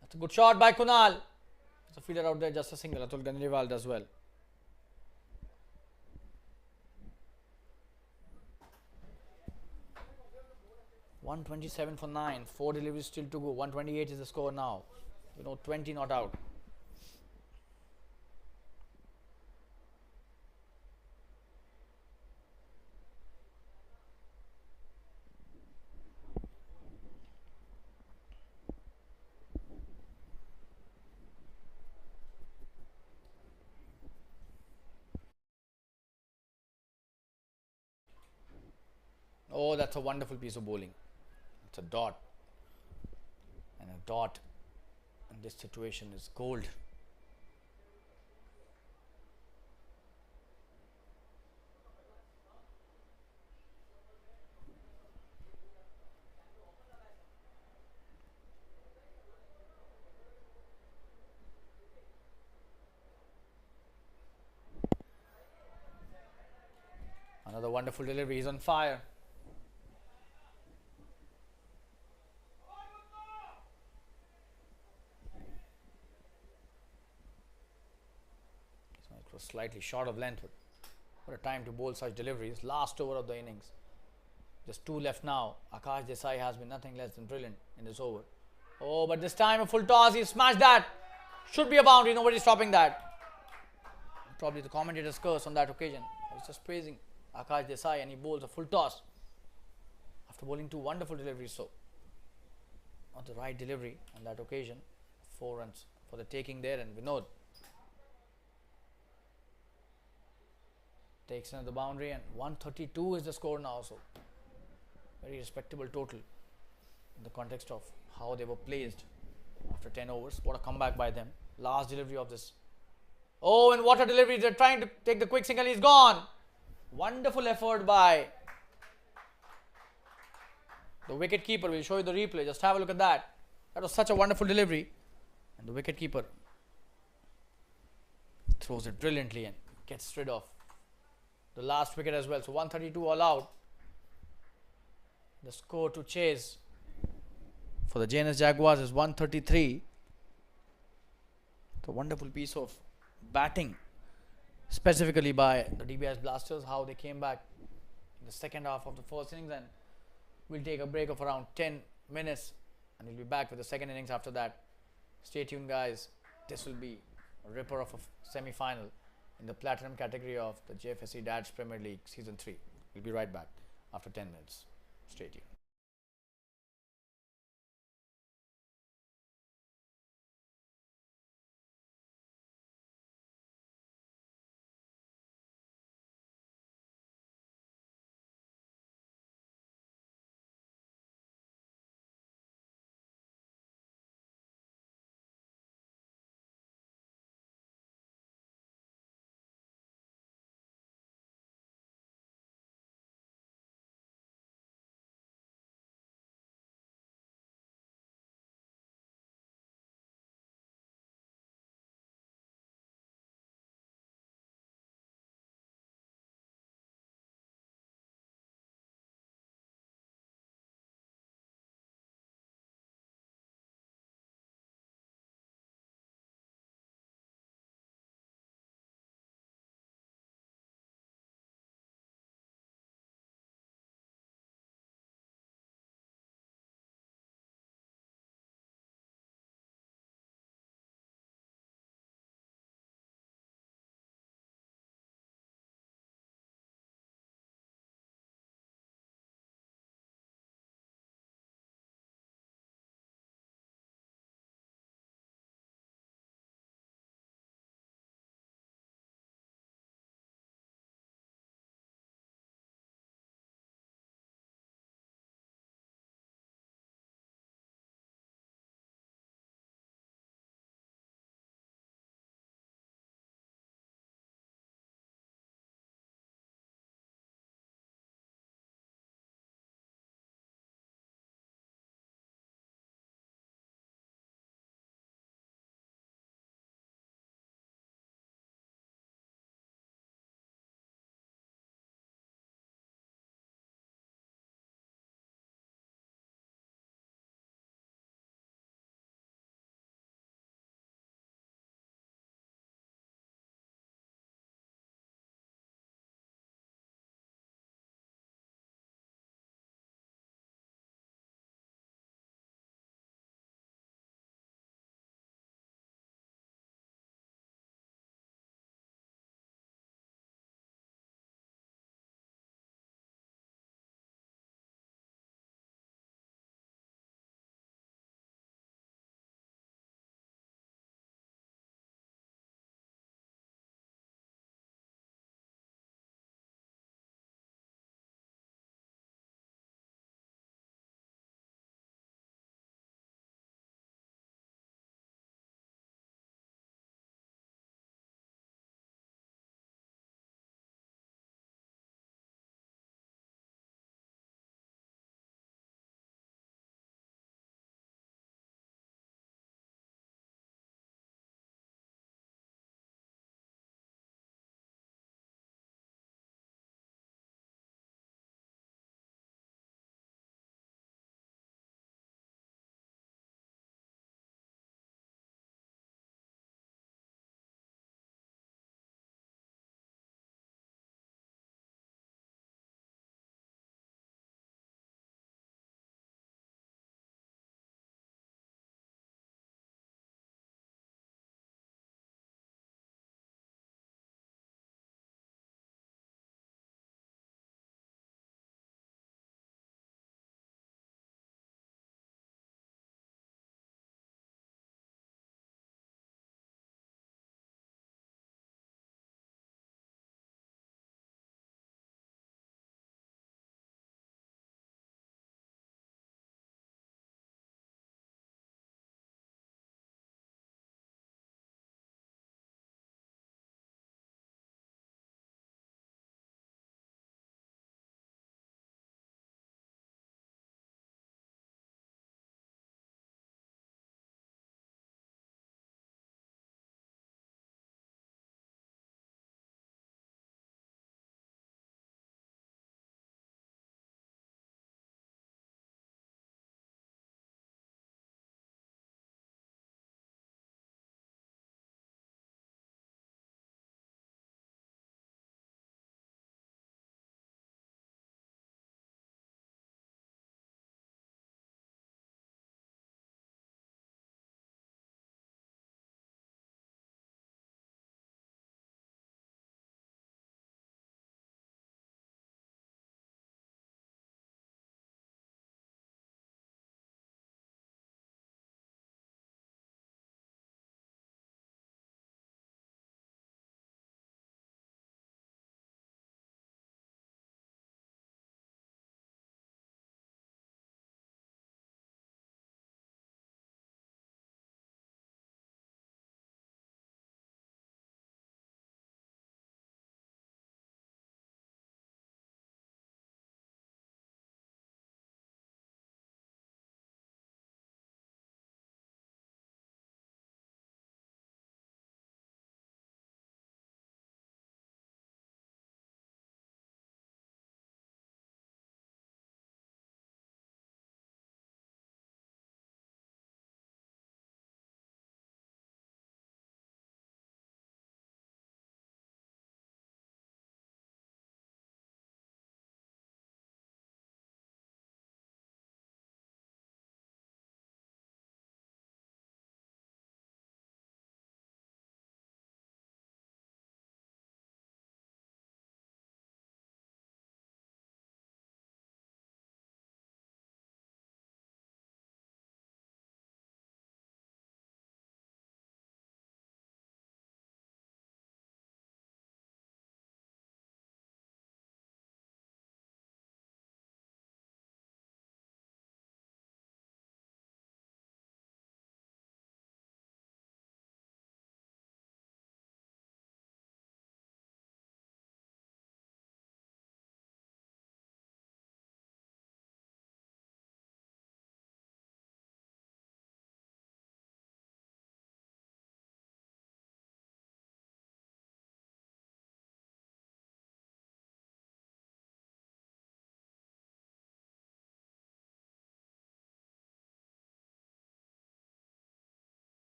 That's a good shot by Kunal. It's a feeder out there, just a single. Atul Ganriwal does well. $127 for 9. 4 deliveries still to go. 128 is the score now. 20 not out. Oh, that's a wonderful piece of bowling. It's a dot. And a dot in this situation is gold. Another wonderful delivery. He's on fire. It was slightly short of length. What a time to bowl such deliveries. Last over of the innings. Just 2 left now. Akash Desai has been nothing less than brilliant in this over. Oh, but this time a full toss. He smashed that. Should be a boundary. Nobody's stopping that. Probably the commentator's curse on that occasion. I was just praising Akash Desai, and he bowls a full toss after bowling 2 wonderful deliveries. So, not the right delivery on that occasion. 4 runs for the taking there, and Vinod takes another boundary, and 132 is the score now. So, very respectable total in the context of how they were placed after 10 overs. What a comeback by them. Last delivery of this. Oh, and what a delivery. They're trying to take the quick single. He's gone. Wonderful effort by the wicket keeper. We'll show you the replay. Just have a look at that. That was such a wonderful delivery. And the wicket keeper throws it brilliantly and gets rid of the last wicket as well. So 132 all out. The score to chase for the Jns Jaguars is 133. It's a wonderful piece of batting, specifically by the Dbis Blasters, how they came back in the second half of the first innings. And we'll take a break of around 10 minutes and we'll be back with the second innings after that. Stay tuned, guys. This will be a ripper of a semi-final in the platinum category of the Jfsc Dads Premier League Season 3. We'll be right back after 10 minutes. Stay tuned.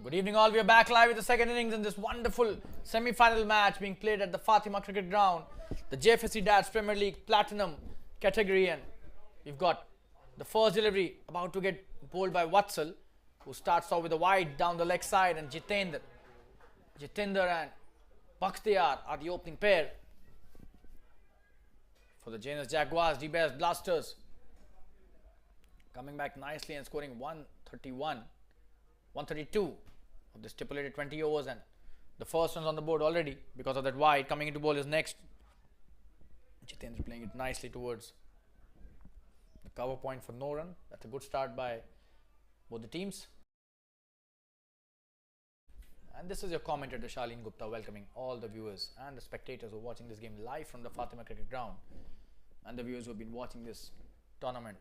Good evening all, we are back live with the second innings in this wonderful semi-final match being played at the Fatima Cricket Ground, the Jfsc Dads Premier League Platinum category, and we've got the first delivery about to get bowled by Vatsal, who starts off with a wide down the leg side, and Jitendra and Bakhtiyar are the opening pair for the Jns Jaguars. Dbis Blasters coming back nicely and scoring 132 of the stipulated 20 overs, and the first one's on the board already because of that wide. Coming into bowl is next. Jitendra playing it nicely towards the cover point for no run. That's a good start by both the teams. And this is your commentator Shalin Gupta welcoming all the viewers and the spectators who are watching this game live from the Fatima Cricket Ground, and the viewers who have been watching this tournament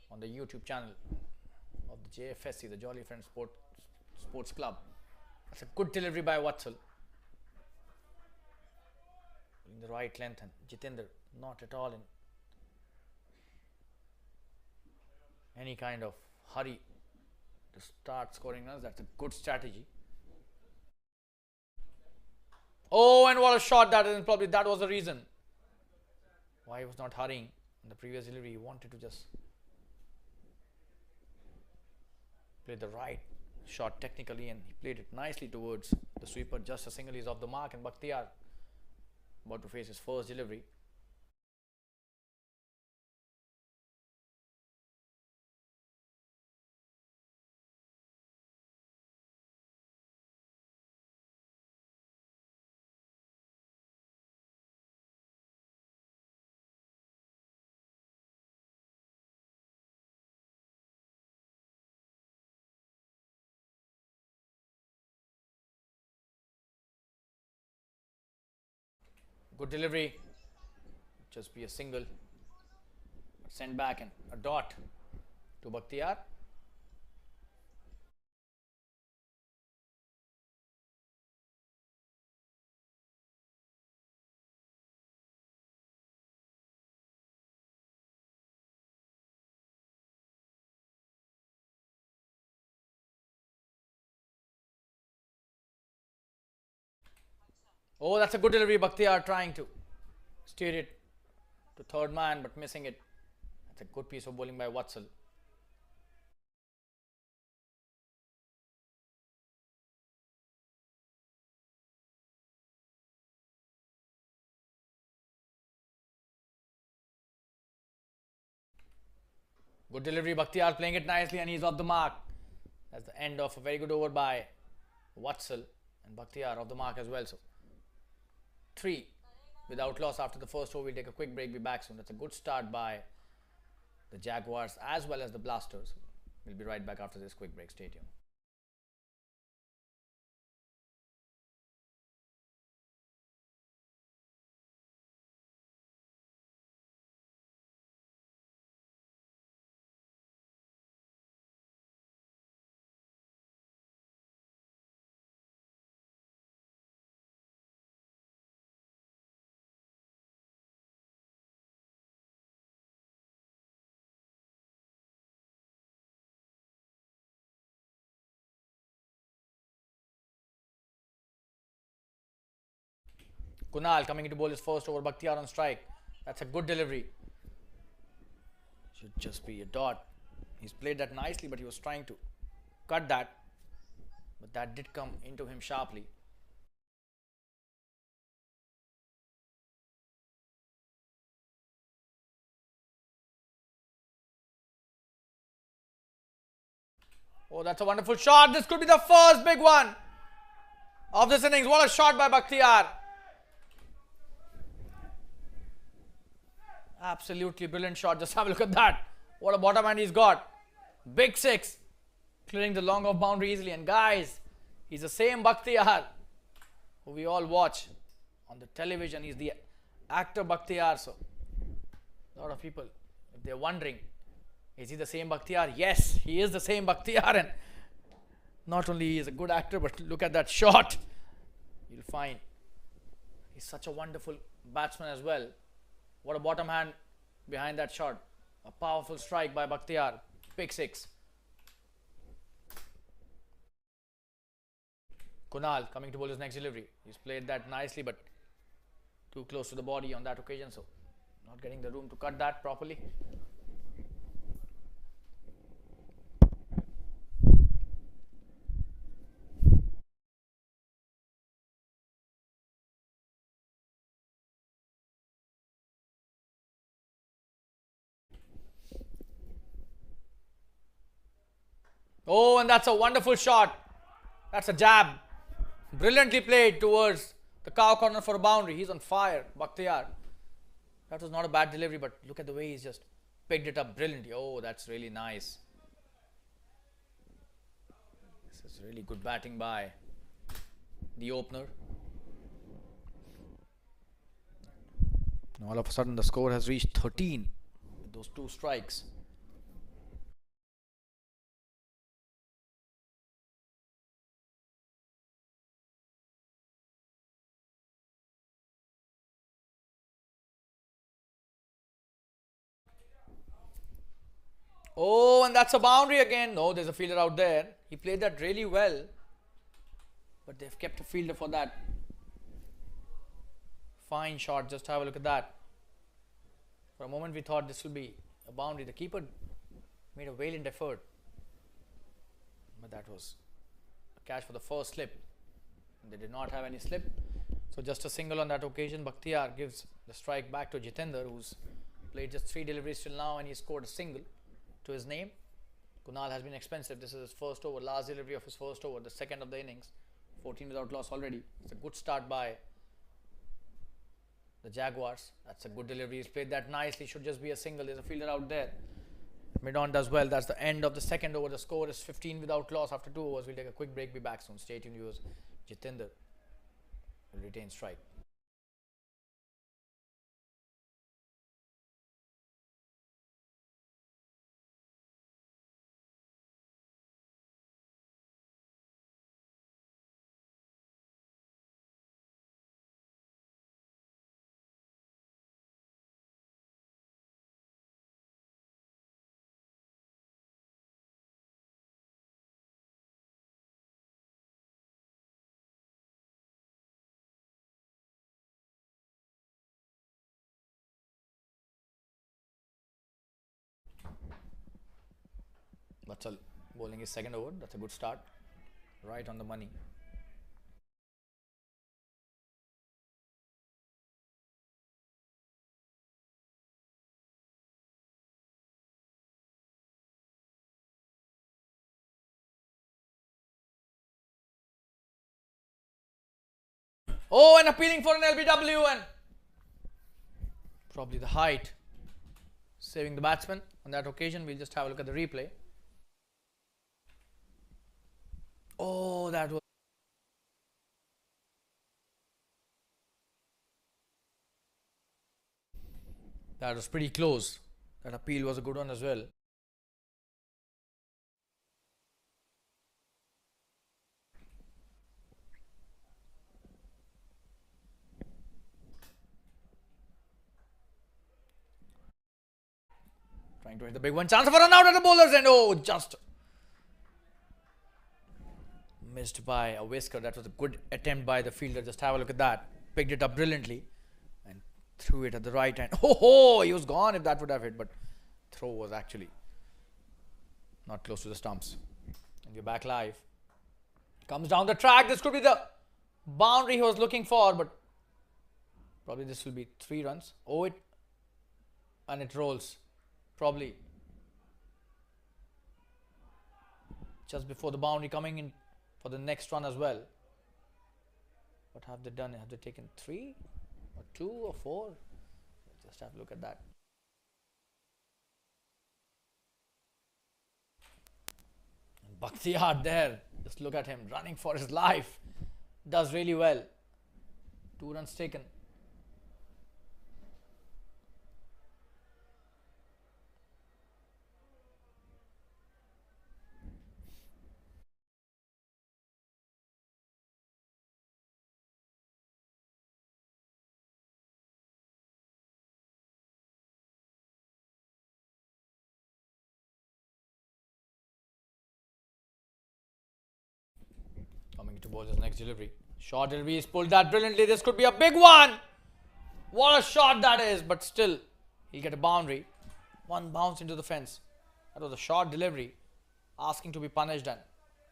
on the YouTube channel of the Jfsc, the Jolly Friends Sports Club. That's a good delivery by Vatsal in the right length, and Jitendra not at all in any kind of hurry to start scoring runs. That's a good strategy. Oh, and what a shot that is. Probably that was the reason why he was not hurrying in the previous delivery. He wanted to just play the right shot technically, and he played it nicely towards the sweeper. Just a single is off the mark, and Bakhtiyar about to face his first delivery. Good delivery, just be a single, send back and a dot to Bakhtiyar. Oh, that's a good delivery. Bakhtiyar trying to steer it to third man but missing it. That's a good piece of bowling by Vatsal. Good delivery. Bakhtiyar playing it nicely, and he's off the mark. That's the end of a very good over by Vatsal, and Bakhtiyar off the mark as well. So 3 without loss after the first over. We'll take a quick break, be back soon. That's a good start by the Jaguars as well as the Blasters. We'll be right back after this quick break. Stay tuned. Kunal coming into bowl his first over. Bakhtiyar on strike. That's a good delivery. Should just be a dot. He's played that nicely, but he was trying to cut that. But that did come into him sharply. Oh, that's a wonderful shot. This could be the first big one of this innings. What a shot by Bakhtiyar. Absolutely brilliant shot. Just have a look at that. What a bottom hand he's got. Big 6. Clearing the long off boundary easily. And guys, he's the same Bakhtiyar who we all watch on the television. He's the actor Bakhtiyar. So a lot of people, if they're wondering, is he the same Bakhtiyar? Yes, he is the same Bakhtiyar. And not only is a good actor, but look at that shot. You'll find he's such a wonderful batsman as well. What a bottom hand behind that shot. A powerful strike by Bakhtiyar. Big 6. Kunal coming to bowl his next delivery. He's played that nicely, but too close to the body on that occasion, so not getting the room to cut that properly. Oh, and that's a wonderful shot. That's a jab. Brilliantly played towards the cow corner for a boundary. He's on fire, Bakhtiar. That was not a bad delivery, but look at the way he's just picked it up brilliantly. Oh, that's really nice. This is really good batting by the opener. And all of a sudden, the score has reached 13 with those two strikes. Oh, and that's a boundary again. No, there's a fielder out there. He played that really well. But they've kept a fielder for that. Fine shot. Just have a look at that. For a moment, we thought this will be a boundary. The keeper made a valiant effort. But that was a catch for the first slip. They did not have any slip. So just a single on that occasion. Bakhtiar gives the strike back to Jitender, who's played just 3 deliveries till now, and he scored a single to his name. Kunal has been expensive. This is his first over, last delivery of his first over, the second of the innings. 14 without loss already. It's a good start by the Jaguars. That's a good delivery. He's played that nicely. Should just be a single. There's a fielder out there. Mid-on does well. That's the end of the second over. The score is 15 without loss after 2 overs. We'll take a quick break. Be back soon. Stay tuned, viewers. Jitender will retain strike. Vatsal bowling his second over. That's a good start. Right on the money. Oh, and appealing for an LBW, and probably the height saving the batsman on that occasion. We'll just have a look at the replay. Oh, that was pretty close. That appeal was a good one as well. Trying to hit the big one. Chance for a run out at the bowlers, and oh, just missed by a whisker. That was a good attempt by the fielder. Just have a look at that. Picked it up brilliantly and threw it at the right hand. Oh, he was gone if that would have hit, but throw was actually not close to the stumps. And we're back live. Comes down the track. This could be the boundary he was looking for, but probably this will be 3 runs. Oh, and it rolls. Probably just before the boundary, coming in for the next run as well. What have they done? Have they taken 3 or 2 or 4? Let's just have a look at that. And Bakhtiar there, just look at him running for his life. Does really well. 2 runs taken. Coming Need to bowl his next delivery. Short delivery. He's pulled that brilliantly. This could be a big one. What a shot that is. But still, he'll get a boundary. One bounce into the fence. That was a short delivery. Asking to be punished, and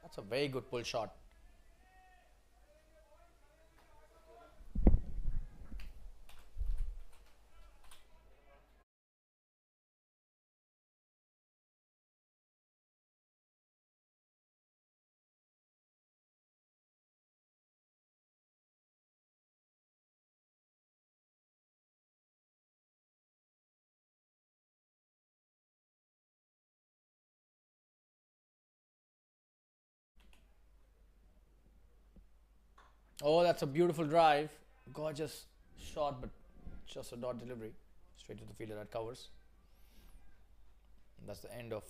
that's a very good pull shot. Oh, that's a beautiful drive. Gorgeous shot, but just a dot delivery. Straight to the fielder that covers. And that's the end of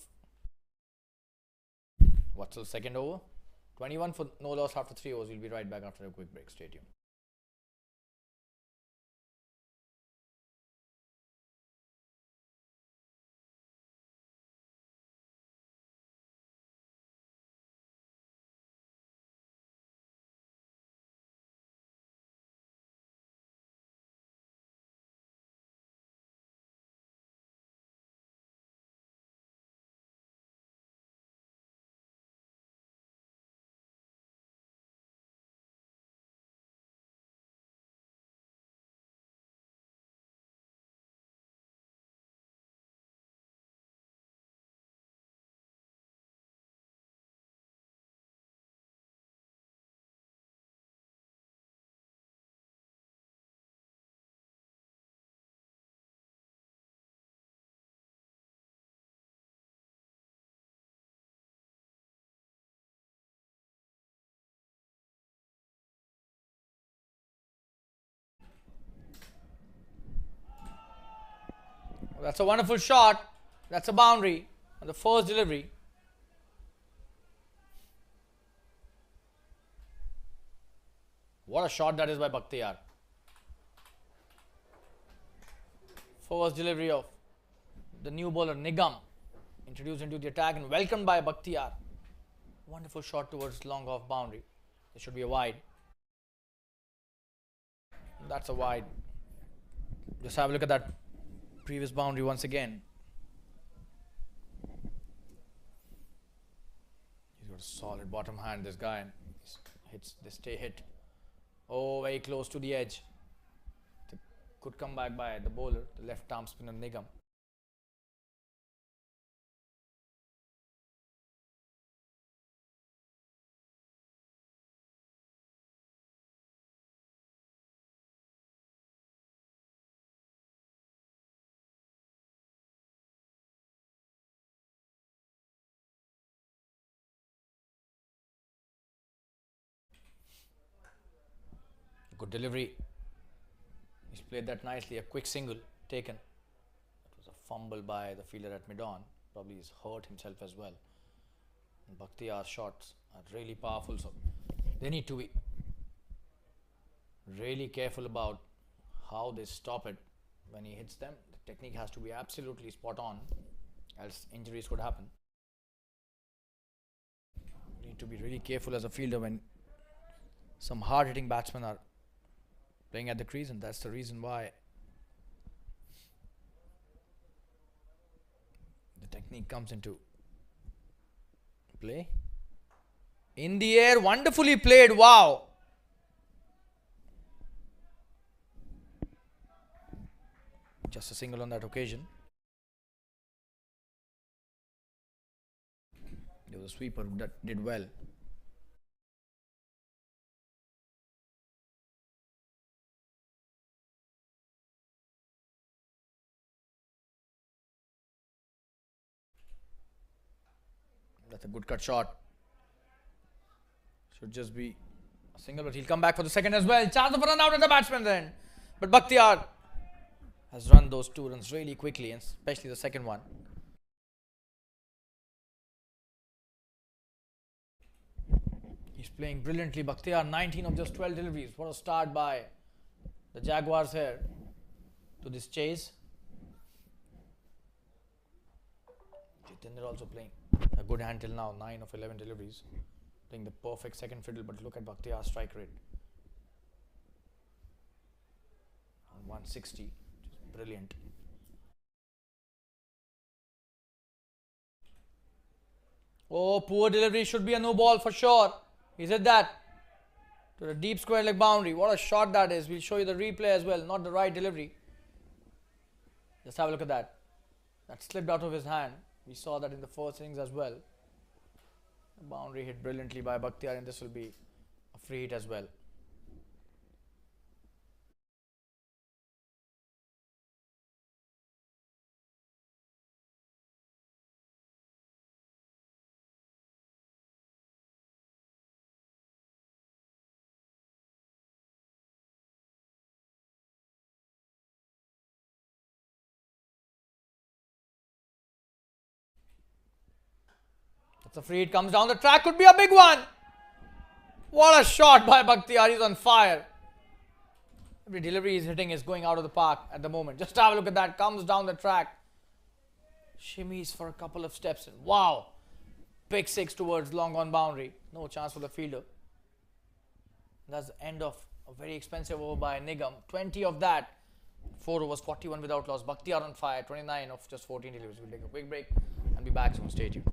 what's the second over? 21 for no loss after 3 overs. We'll be right back after a quick break. Stay tuned. That's a wonderful shot. That's a boundary on the first delivery. What a shot that is by Bakhtiyar. First delivery of the new bowler Nigam, introduced into the attack and welcomed by Bakhtiyar. Wonderful shot towards long off boundary. There should be a wide. That's a wide. Just have a look at that previous boundary once again. He's got a solid bottom hand, this guy. They stay hit. Oh, very close to the edge. Good comeback by the bowler, the left arm spinner Nigam. Good delivery. He's played that nicely. A quick single taken. It was a fumble by the fielder at mid-on. Probably he's hurt himself as well. And Bakhtiyar's shots are really powerful, so they need to be really careful about how they stop it when he hits them. The technique has to be absolutely spot on, else injuries could happen. You need to be really careful as a fielder when some hard-hitting batsmen are playing at the crease, and that's the reason why the technique comes into play. In the air, wonderfully played. Wow. Just a single on that occasion. There was a sweeper that did well. That's a good cut shot. Should just be a single, but he'll come back for the second as well. Chance of a run out at the batsman's end. But Bakhtiyar has run those 2 runs really quickly, and especially the second one. He's playing brilliantly. Bakhtiyar, 19 of just 12 deliveries. What a start by the Jaguars here to this chase. Jitendra also playing a good hand till now, 9 of 11 deliveries. Playing the perfect second fiddle, but look at Bakhtiar's strike rate. 160. Just brilliant. Oh, poor delivery. Should be a no ball for sure. Is it that? To the deep square leg boundary. What a shot that is. We'll show you the replay as well. Not the right delivery. Just have a look at that. That slipped out of his hand. We saw that in the first innings as well. The boundary hit brilliantly by Bakhtiar, and this will be a free hit as well. That's a free hit, comes down the track, could be a big one. What a shot by Bakhtiar, he's on fire. Every delivery he's hitting is going out of the park at the moment. Just have a look at that, comes down the track. Shimmies for a couple of steps and wow. Big six towards long on boundary. No chance for the fielder. That's the end of a very expensive over by Nigam. 20 of that. 4 overs, 41 without loss. Bakhtiar on fire, 29 of just 14 deliveries. We'll take a quick break and be back soon. Stay tuned.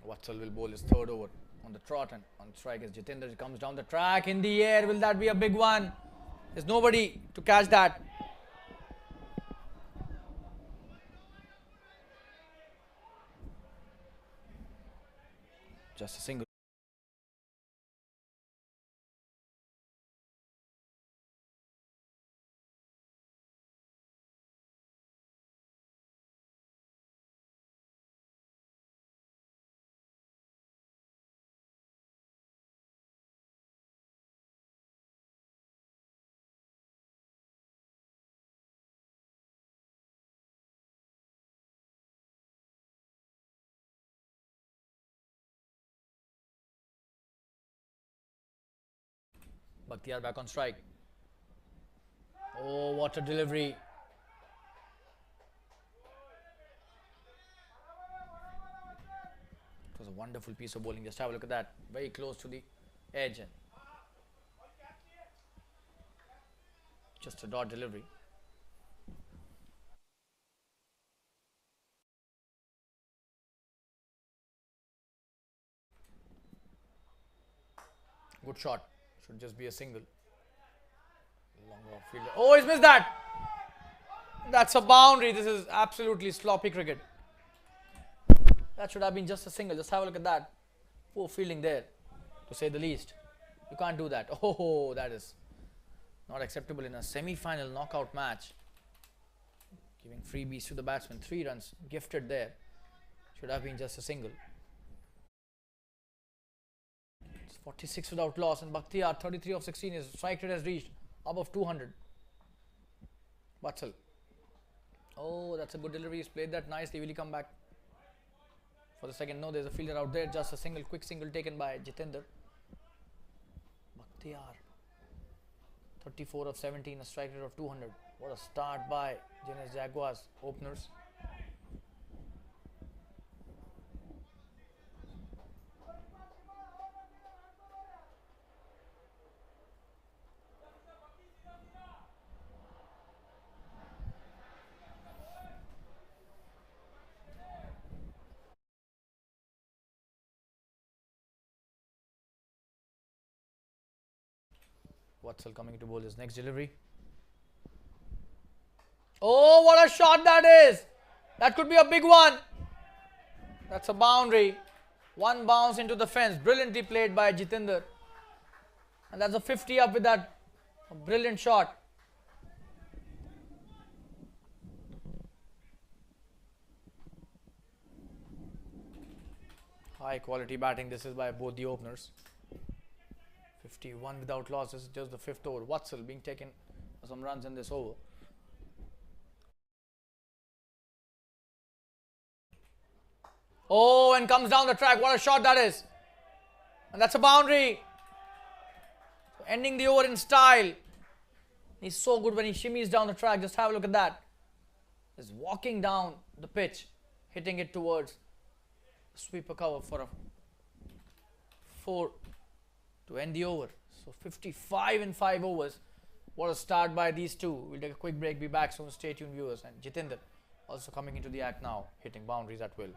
Vatsal will bowl his third over on the trot, and on strike is Jitendra. He comes down the track in the air. Will that be a big one? There's nobody to catch that. Just a single. Bakhtiar back on strike. Oh, what a delivery. It was a wonderful piece of bowling. Just have a look at that. Very close to the edge. And just a dot delivery. Good shot. Should just be a single. Long off fielder. Oh, he's missed that. That's a boundary. This is absolutely sloppy cricket. That should have been just a single. Just have a look at that. Poor fielding there, to say the least. You can't do that. Oh, that is not acceptable in a semi-final knockout match. Giving freebies to the batsman. 3 runs gifted there. Should have been just a single. 46 without loss, and Bakhtiar 33 of 16. His strike rate has reached above 200. Vatsal. Oh, that's a good delivery. He's played that nicely. Will he come back for the second? No, there's a fielder out there. Just a single, quick single taken by Jitendra. Bakhtiar 34 of 17. A strike rate of 200. What a start by Jns Jaguars openers. Vatsal coming to bowl his next delivery. Oh, what a shot that is! That could be a big one. That's a boundary. One bounce into the fence. Brilliantly played by Jitendra. And that's a 50 up with that brilliant shot. High quality batting this is by both the openers. 51 without loss. This is just the 5th over. Watsal being taken for some runs in this over. Oh, and comes down the track. What a shot that is. And that's a boundary. So ending the over in style. He's so good when he shimmies down the track. Just have a look at that. He's walking down the pitch, hitting it towards the sweeper cover for a 4 to end the over. So 55 in 5 overs. What a start by these two. We'll take a quick break. Be back soon. Stay tuned, viewers. And Jitendra also coming into the act now, hitting boundaries at will.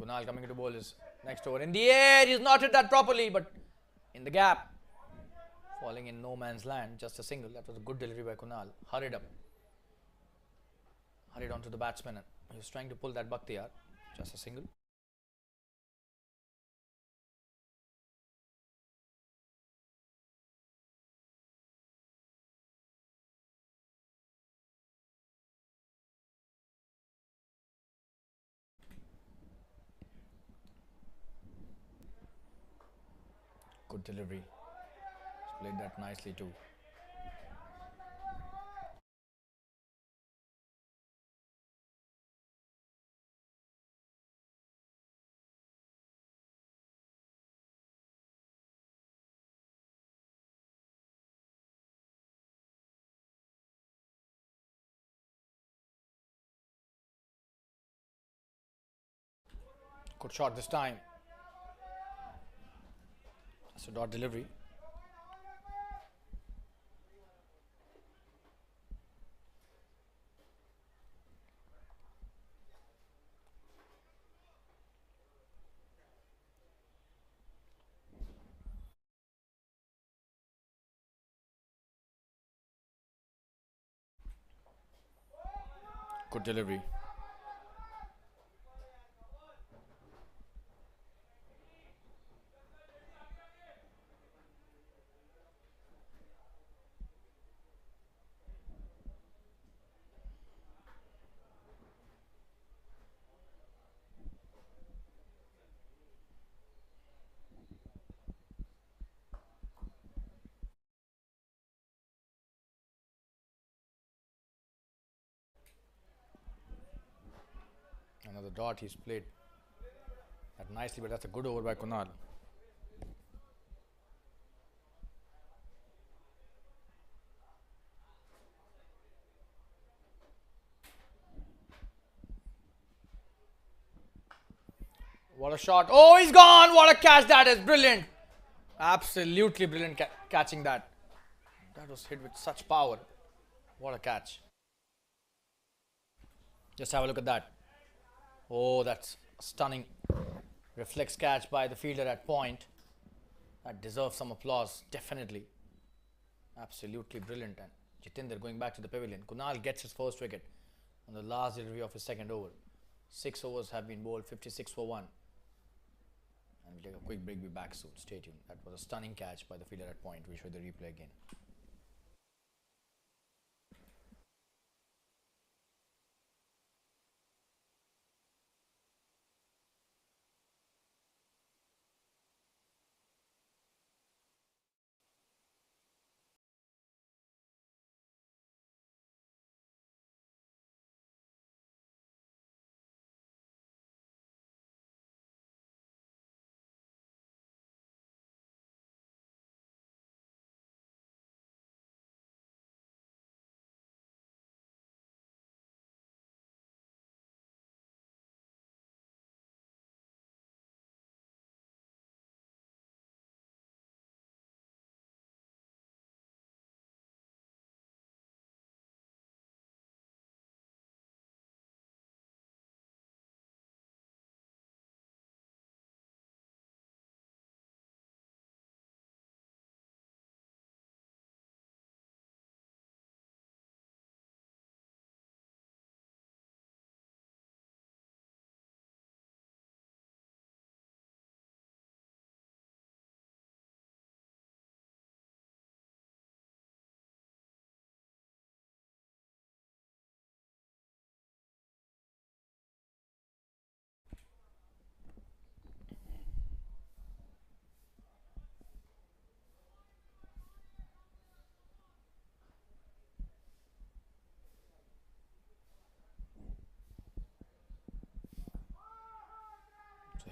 Kunal coming to bowl his next over. In the air, he's not hit that properly, but in the gap. Falling in no man's land, just a single. That was a good delivery by Kunal. Hurried up. Hurried onto the batsman. He was trying to pull that Bakhtiyar. Just a single. Good delivery. He's played that nicely too. Good shot this time. That's a dot delivery. Good delivery. Another dot he's played that nicely, but that's a good over by Kunal. What a shot. Oh, he's gone. What a catch that is. Brilliant. Absolutely brilliant catching that. That was hit with such power. What a catch. Just have a look at that. Oh, that's a stunning reflex catch by the fielder at point. That deserves some applause, definitely. Absolutely brilliant. And Jitendra going back to the pavilion. Kunal gets his first wicket on the last delivery of his second over. 6 overs have been bowled, 56 for 1. And we'll take a quick break, be back soon. Stay tuned. That was a stunning catch by the fielder at point. We'll show the replay again.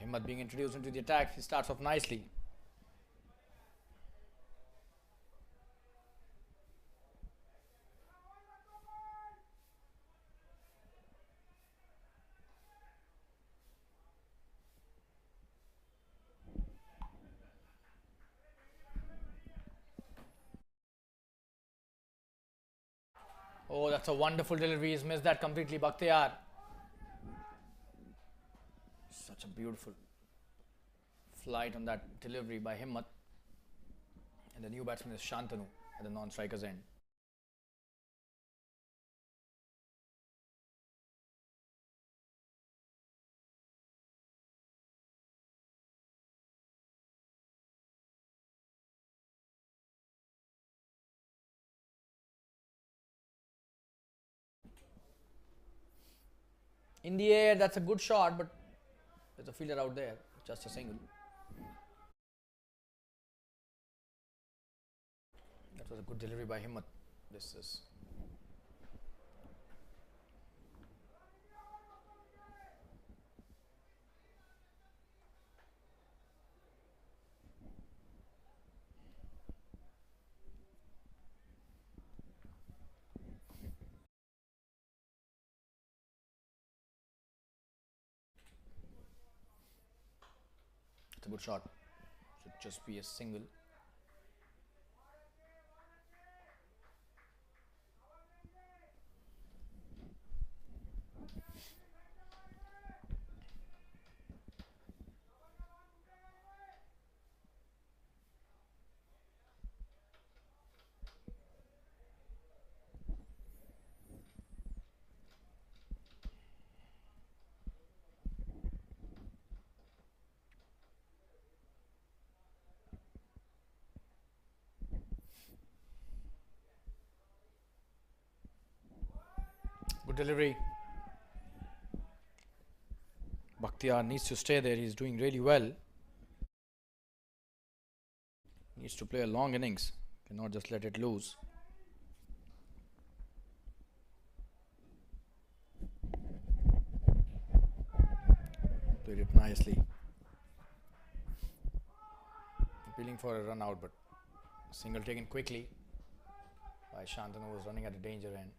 Himmat being introduced into the attack. He starts off nicely. Oh, that's a wonderful delivery. He's missed that completely. Bakhtiar. Such a beautiful flight on that delivery by Himmat. And the new batsman is Shantanu at the non-striker's end. In the air, that's a good shot, but there's a fielder out there. Just a single. That was a good delivery by Himmat. This is it's a good shot. Should just be a single. Good delivery. Bakhtiar needs to stay there. He's doing really well. Needs to play a long innings. Cannot just let it loose. Played it nicely. Appealing for a run out, but single taken quickly by Shantanu, who was running at a danger end.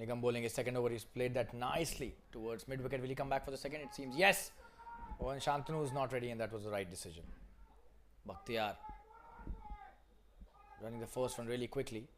Nigam bowling his second over. He's played that nicely towards mid wicket. Will he come back for the second? It seems yes. Oh, and Shantanu is not ready, and that was the right decision. Bakhtiar running the first one really quickly.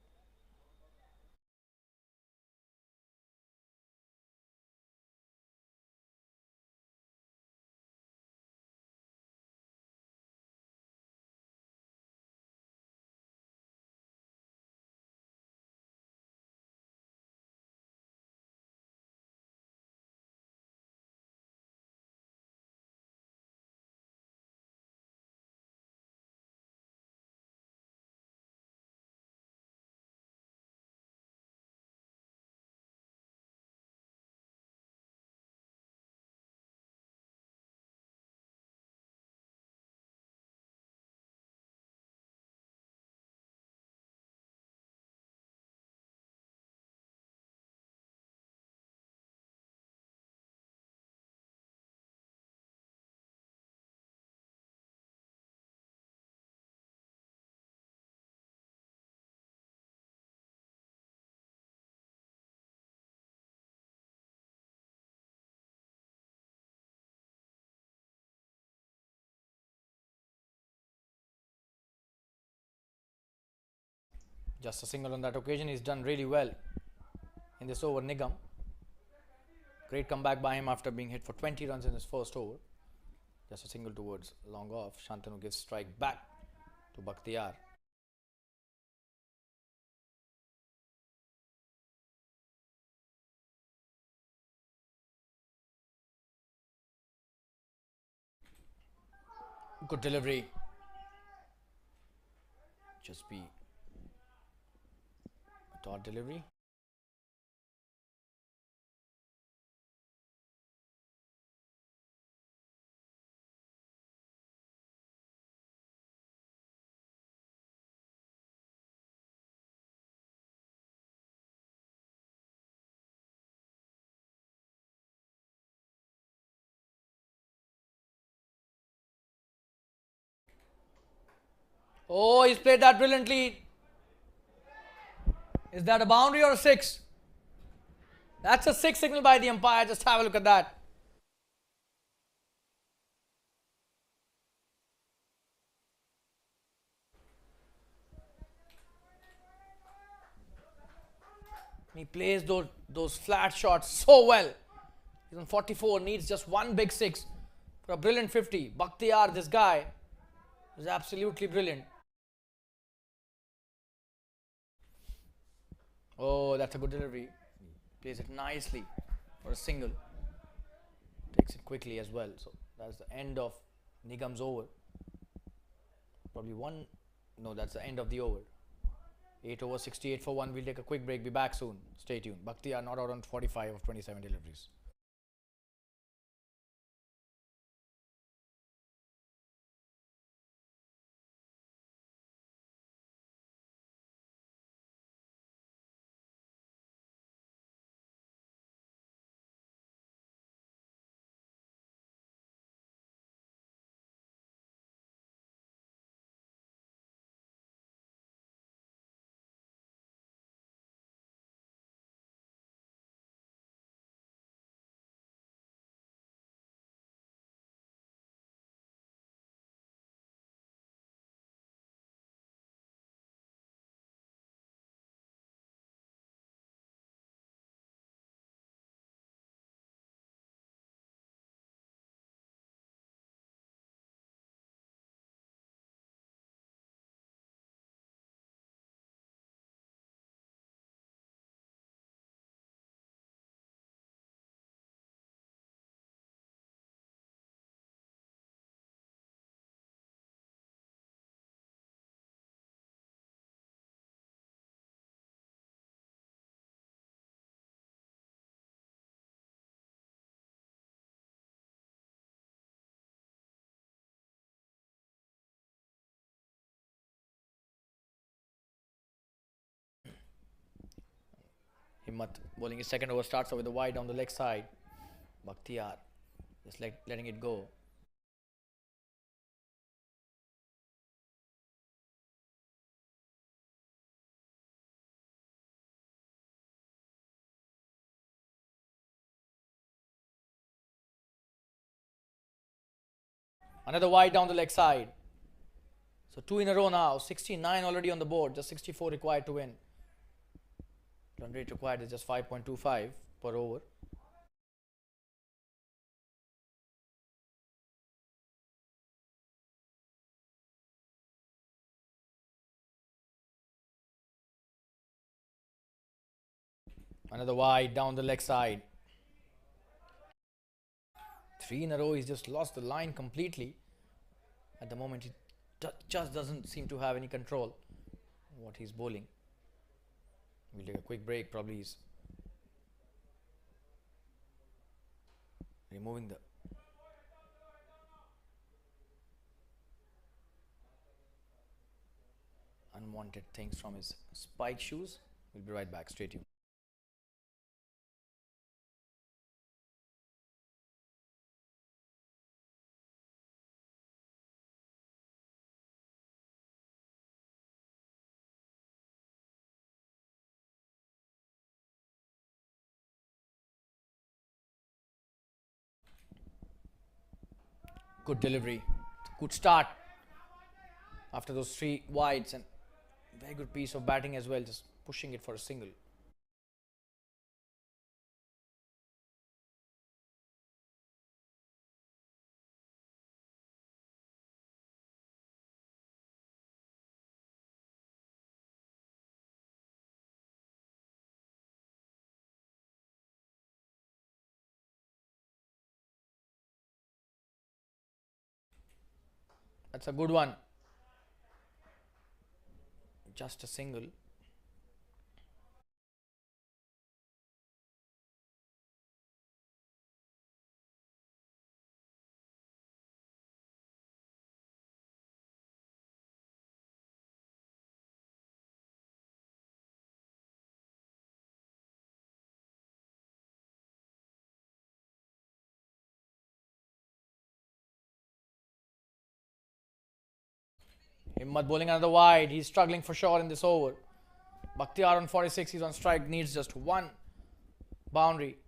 Just a single on that occasion. He's done really well in this over, Nigam. Great comeback by him after being hit for 20 runs in his first over. Just a single towards long off. Shantanu gives strike back to Bakhtiar. Good delivery. Just be a dot delivery. Oh, he's played that brilliantly. Is that a boundary or a six? That's a six signal by the umpire. Just have a look at that. He plays those flat shots so well. He's on 44, needs just one big six for a brilliant 50. Bakhtiar, this guy, is absolutely brilliant. Oh, that's a good delivery. Plays it nicely for a single. Takes it quickly as well. So that's the end of Nigam's over. Probably one. No, that's the end of the over. 8 over 68 for 1. We'll take a quick break. Be back soon. Stay tuned. Bakhtiar not out on 45 of 27 deliveries. Himmat bowling his second over, starts off with a wide down the leg side. Bakhtiar just letting it go. Another wide down the leg side. So 2 in a row now. 69 already on the board. Just 64 required to win. Run rate required is just 5.25 per over. Another wide down the leg side. 3 in a row. He's just lost the line completely. At the moment, he just doesn't seem to have any control on what he's bowling. We'll take a quick break. Probably he's removing the unwanted things from his spike shoes. We'll be right back. Stay tuned. Good delivery. Good start after those 3 wides, and Very good piece of batting as well, just pushing it for a single. That's a good one. Just a single. Himmat bowling another wide. He's struggling for sure in this over. Bakhtiar on 46. He's on strike. Needs just one boundary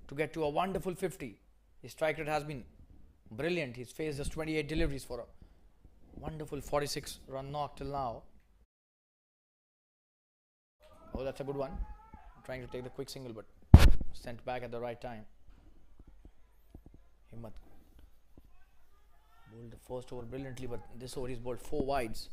to get to a wonderful 50. His strike rate has been brilliant. He's faced just 28 deliveries for a wonderful 46 run knock till now. Oh, that's a good one. Trying to take the quick single, but sent back at the right time. Himmat bowled the first over brilliantly, but this over he's bowled 4 wides.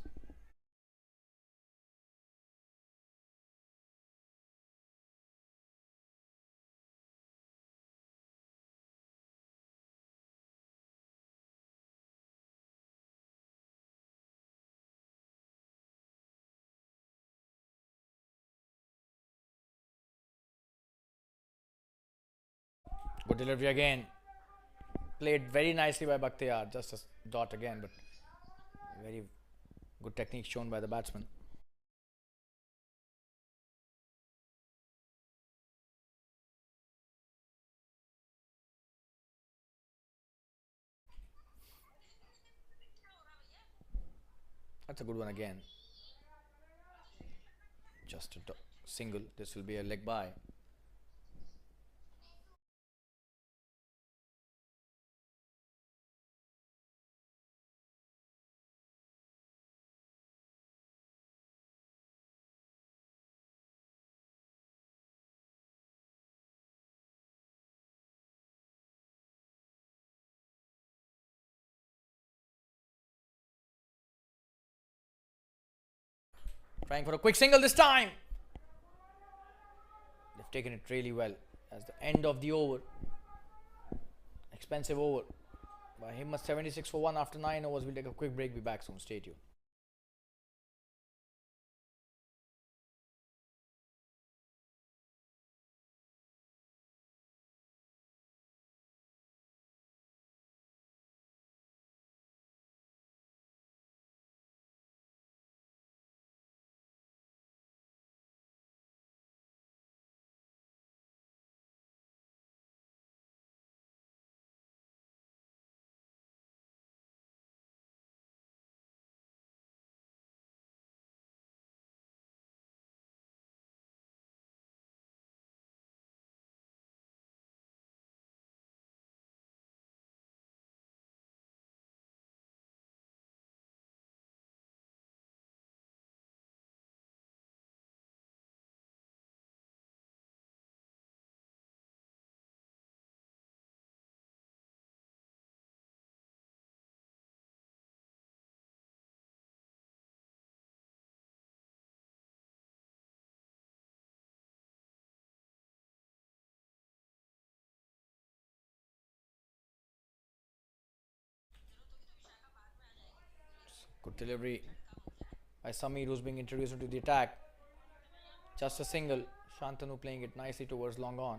Good delivery again. Played very nicely by Bakhtiar. Just a dot again, but very good technique shown by the batsman. That's a good one again. Just a single. This will be a leg by. Trying for a quick single this time. They've taken it really well. As the end of the over. Expensive over. By Himmat 76 for 1 after 9 overs. We'll take a quick break. Be back soon. Stay tuned. Good delivery by Samir, who's being introduced into the attack. Just a single. Shantanu playing it nicely towards long on.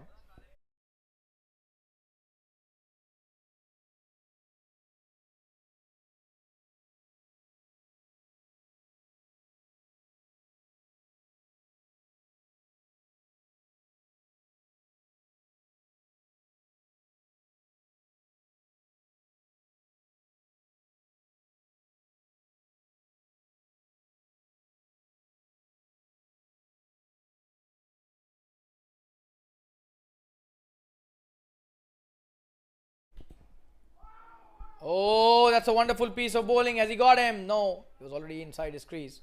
Oh, that's a wonderful piece of bowling. Has he got him? No, he was already inside his crease.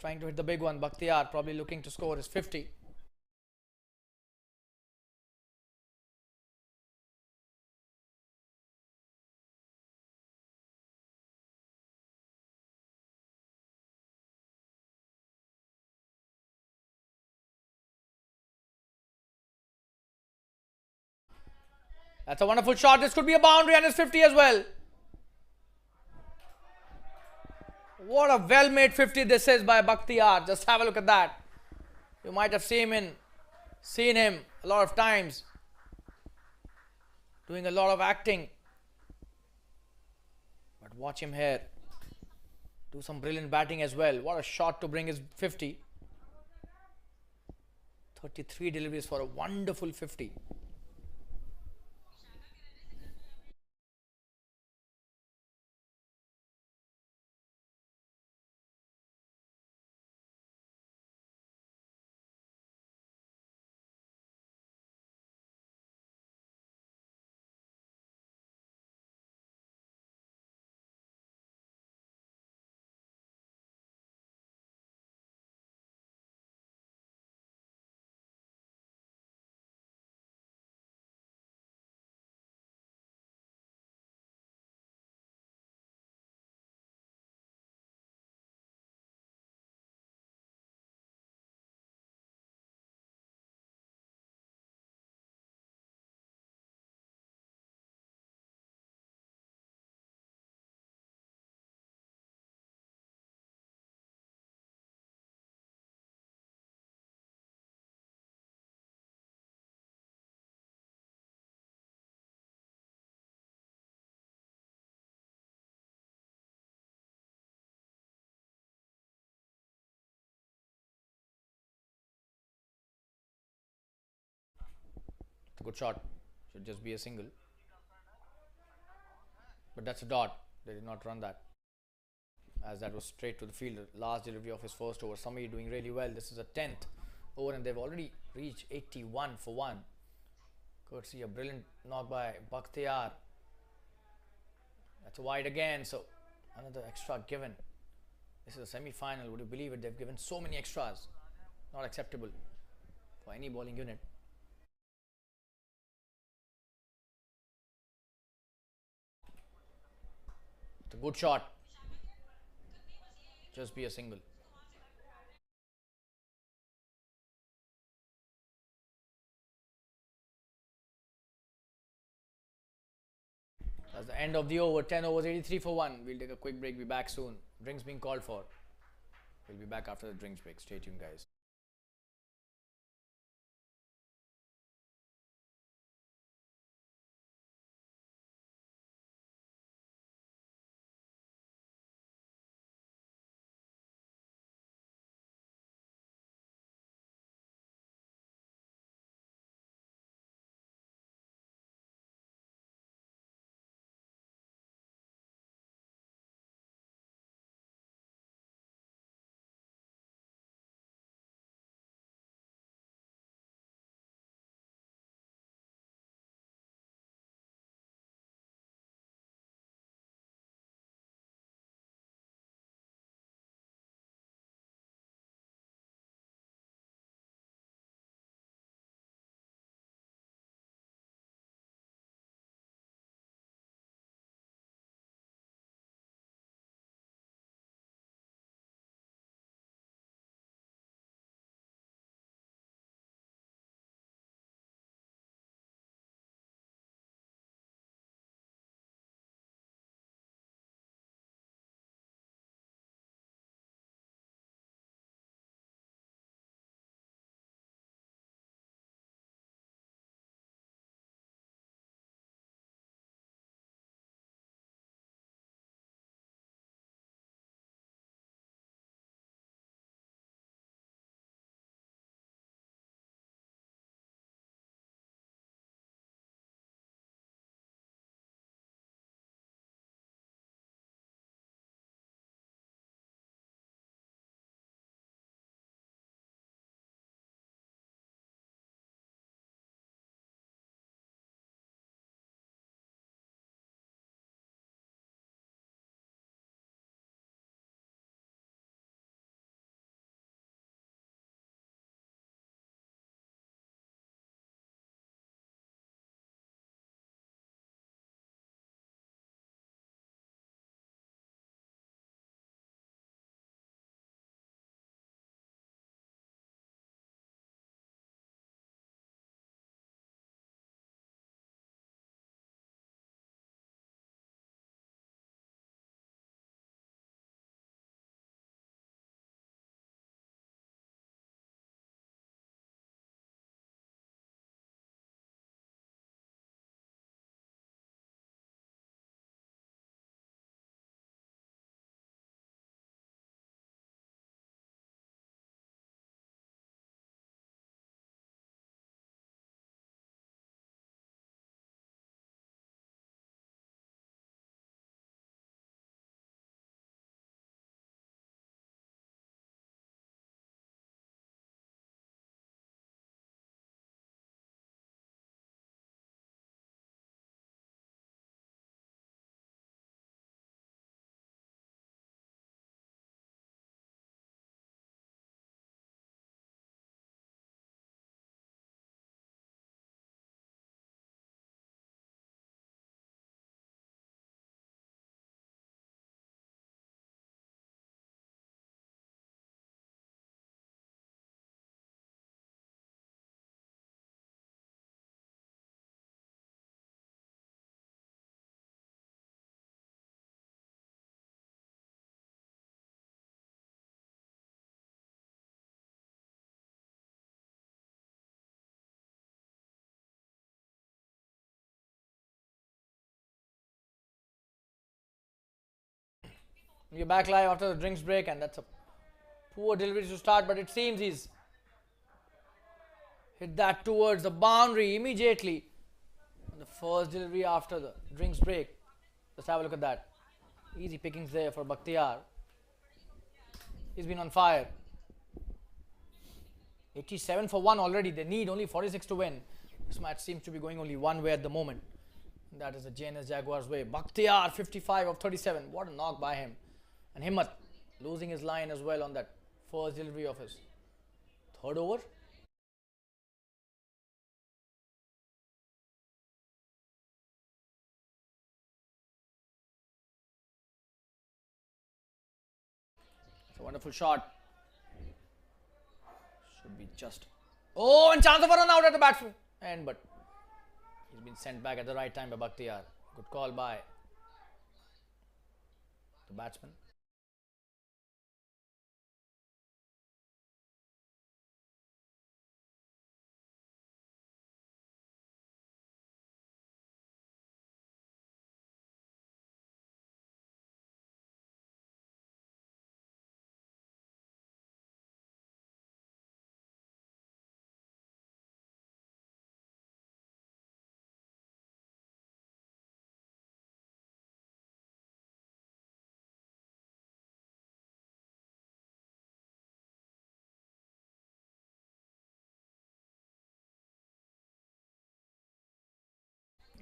trying to hit the big one. Bakhtiar probably looking to score his 50. That's a wonderful shot. This could be a boundary and it's 50 as well. What a well-made 50 this is by Bakhtiar. Just have a look at that. You might have seen him a lot of times doing a lot of acting. But watch him here. Do some brilliant batting as well. What a shot to bring his 50. 33 deliveries for a wonderful 50. It's a good shot. Should just be a single. But that's a dot. They did not run that, as that was straight to the fielder. Last delivery of his first over. Sami doing really well. This is a 10th over and they've already reached 81 for 1. Courtesy a brilliant knock by Bakhtiar. That's a wide again. So another extra given. This is a semi-final. Would you believe it? They've given so many extras. Not acceptable for any bowling unit. It's a good shot. Just be a single. That's the end of the over. 10 overs, 83 for 1. We'll take a quick break. Be back soon. Drinks being called for. We'll be back after the drinks break. Stay tuned, guys. We're back live after the drinks break, and that's a poor delivery to start, but it seems he's hit that towards the boundary immediately. And the first delivery after the drinks break. Let's have a look at that. Easy pickings there for Bakhtiar. He's been on fire. 87 for 1 already. They need only 46 to win. This match seems to be going only one way at the moment. And that is the Jns Jaguars way. Bakhtiar 55 of 37. What a knock by him. And Himmat losing his line as well on that first delivery of his third over. It's a wonderful shot. Should be just. Oh, and chance of a run out at the batsman. But he's been sent back at the right time by Bakhtiar. Good call by the batsman.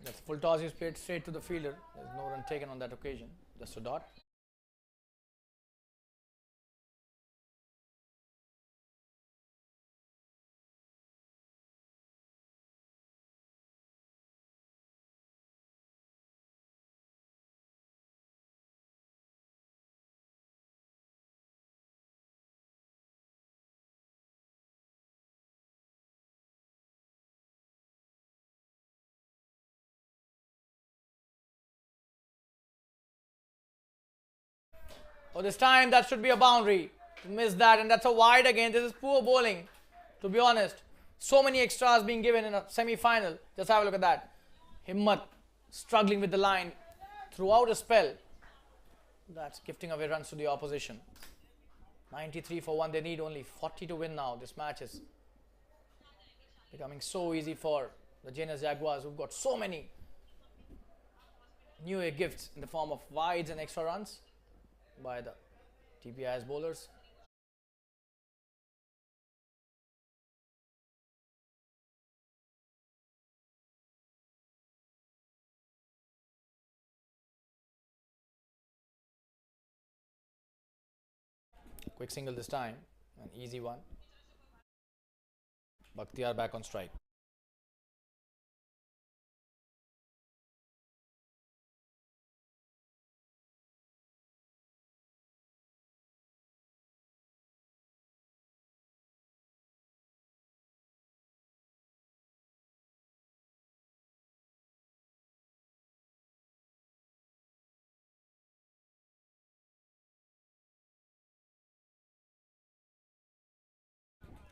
That's full toss. He's played straight to the fielder. There's no run taken on that occasion. Just a dot. Oh, this time that should be a boundary. Missed that, and that's a wide again. This is poor bowling, to be honest. So many extras being given in a semi-final. Just have a look at that. Himmat struggling with the line throughout a spell. That's gifting away runs to the opposition. 93 for 1. They need only 40 to win now. This match is becoming so easy for the Jns Jaguars, who've got so many new gifts in the form of wides and extra runs by the Dbis bowlers. Quick single this time, an easy one. Bakhtiar back on strike.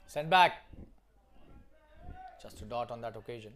Sent back. Just a dot on that occasion.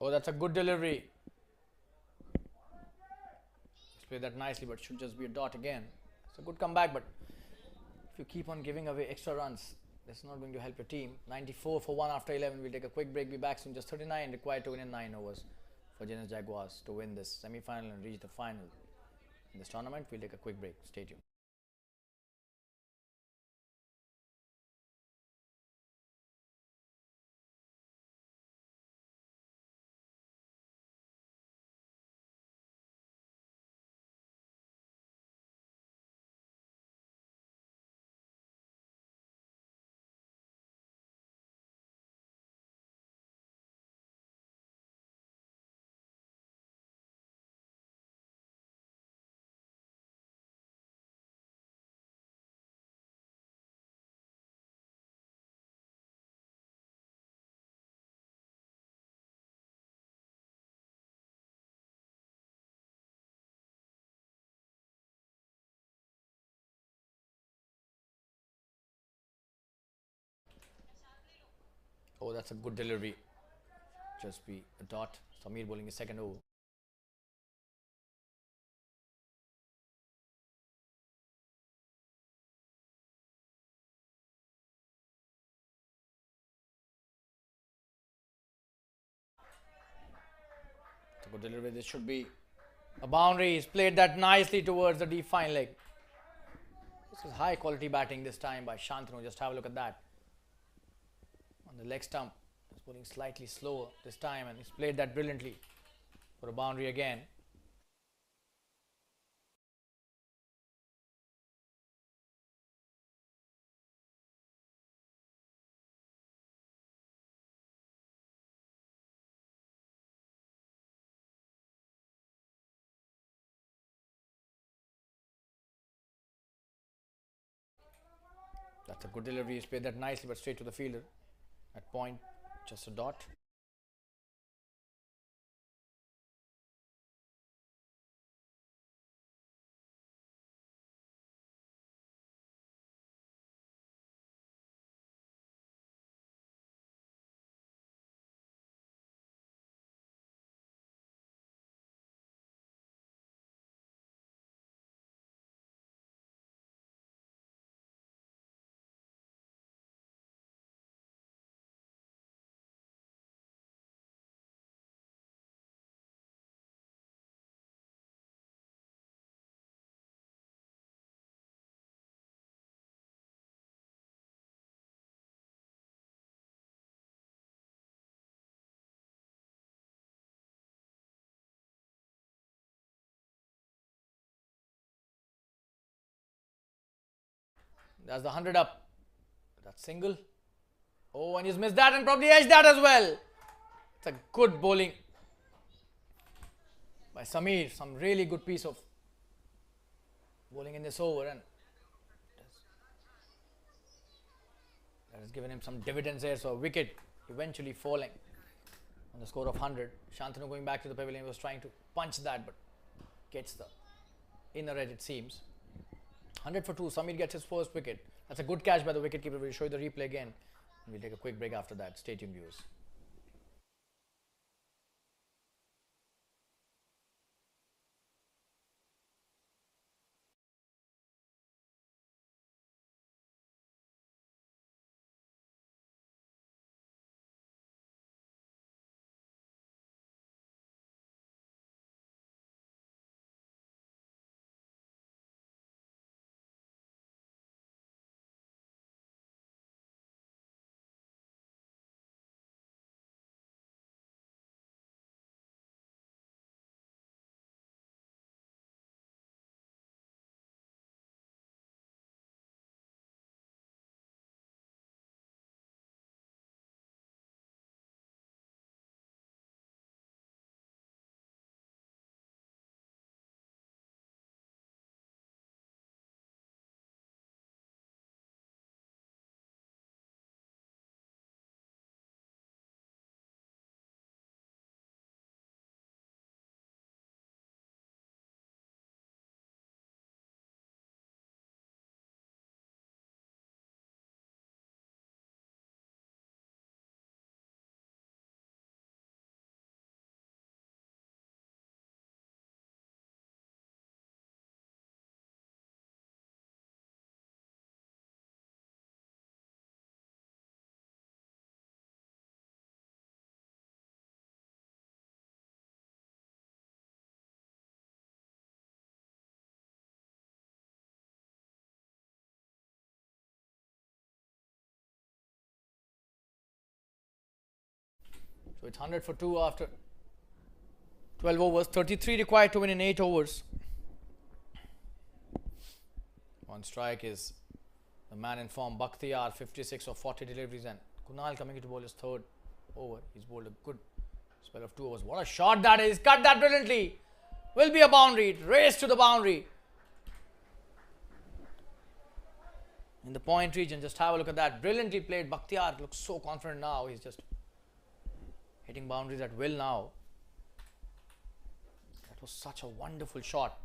Oh, that's a good delivery. He's played that nicely, but should just be a dot again. It's a good comeback, but if you keep on giving away extra runs, that's not going to help your team. 94 for 1 after 11. We'll take a quick break. Be back soon. Just 39 required to win in 9 overs for Jns Jaguars to win this semi-final and reach the final in this tournament. We'll take a quick break. Stay tuned. Oh, that's a good delivery. Just be a dot. Samir bowling his second over. It's a good delivery. This should be a boundary. He's played that nicely towards the deep fine leg. This is high quality batting this time by Shantanu. Just have a look at that. On the leg stump, he's bowling slightly slower this time, and he's played that brilliantly for a boundary again. That's a good delivery. He's played that nicely, but straight to the fielder. At point, just a dot. That's the 100 up. That's single. Oh, and he's missed that and probably edged that as well. It's a good bowling by Samir. Some really good piece of bowling in this over, and that has given him some dividends there. So a wicket eventually falling on the score of 100. Shantanu going back to the pavilion was trying to punch that, but gets the inner edge, it seems. 100 for 2. Samir gets his first wicket. That's a good catch by the wicketkeeper. We'll show you the replay again. We'll take a quick break after that. Stay tuned, viewers. So it's 100 for 2 after 12 overs. 33 required to win in 8 overs. On strike is the man in form, Bakhtiyar, 56 of 40 deliveries, and Kunal coming into bowl his third over. He's bowled a good spell of 2 overs. What a shot that is! Cut that brilliantly. Will be a boundary. Race to the boundary. In the point region, just have a look at that. Brilliantly played. Bakhtiyar looks so confident now. He's just hitting boundaries at will now. That was such a wonderful shot.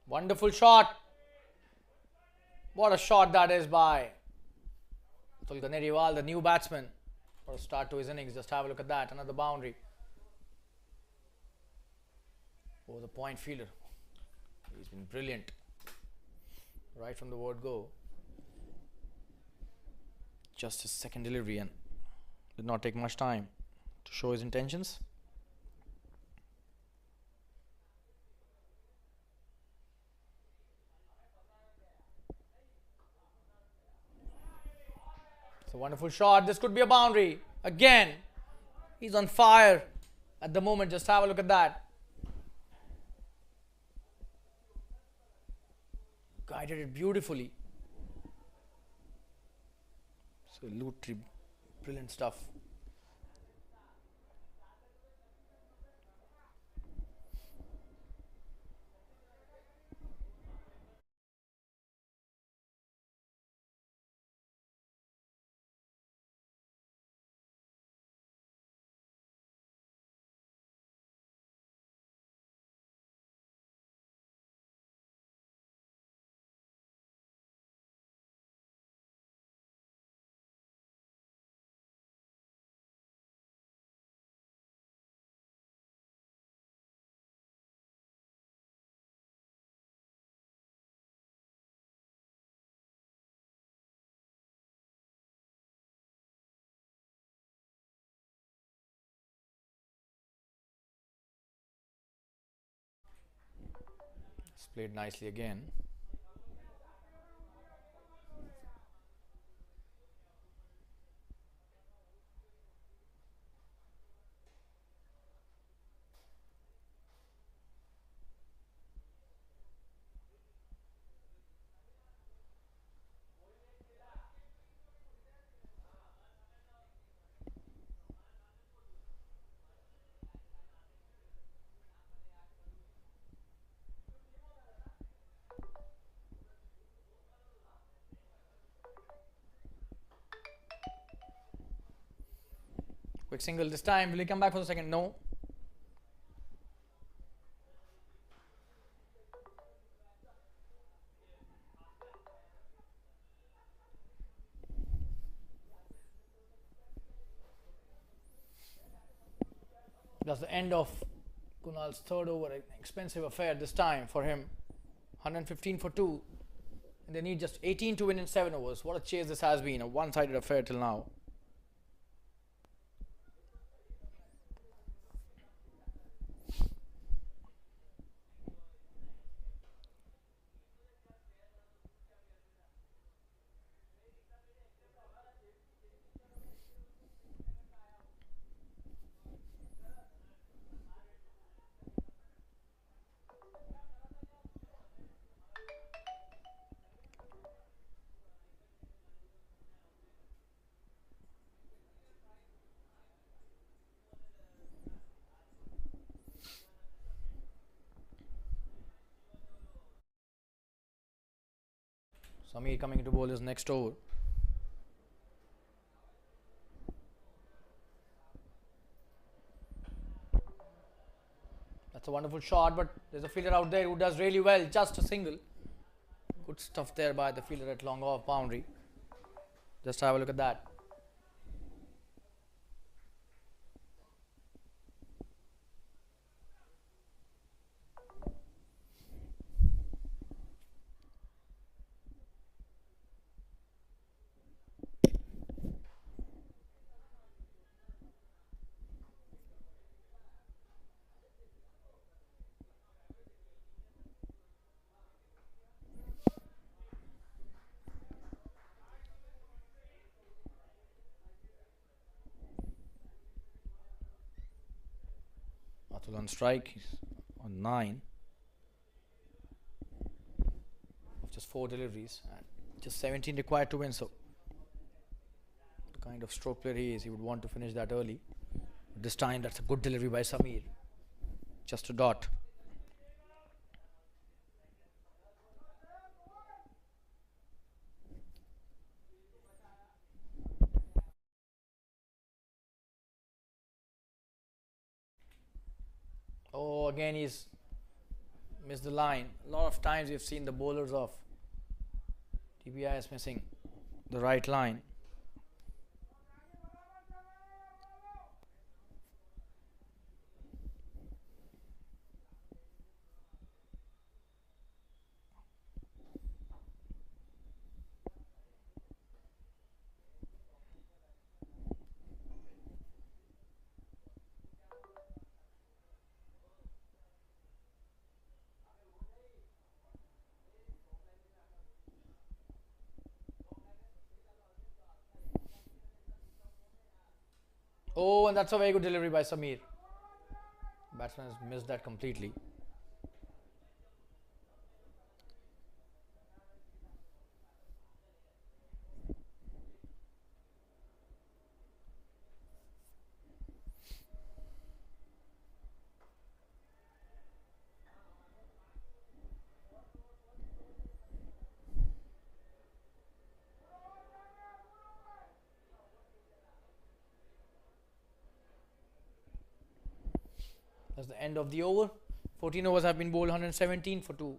Wonderful shot. What a shot that is by Tulganeriwal, the new batsman. For a start to his innings. Just have a look at that. Another boundary. Oh, the point fielder. He's been brilliant. Right from the word go. Just his second delivery and did not take much time to show his intentions. It's a wonderful shot. This could be a boundary. Again, he's on fire at the moment. Just have a look at that. Guided it beautifully. Absolutely brilliant stuff. It's played nicely again. Quick single this time. Will he come back for the second? No. That's the end of Kunal's third over. An expensive affair this time for him. 115 for 2. And they need just 18 to win in 7 overs. What a chase this has been. A one-sided affair till now. Samir coming into bowl his next over. That's a wonderful shot, but there's a fielder out there who does really well. Just a single. Good stuff there by the fielder at long off boundary. Just have a look at that. Atul on strike. He's on 9 of just 4 deliveries and just 17 required to win. So the kind of stroke player he is, he would want to finish that early. But this time that's a good delivery by Samir. Just a dot. Oh, again he's Missed the line. A lot of times we've seen the bowlers of Dbis missing the right line. Oh, and that's a very good delivery by Samir. Batsman has missed that completely. That's the end of the over. 14 overs have been bowled, 117 for 2.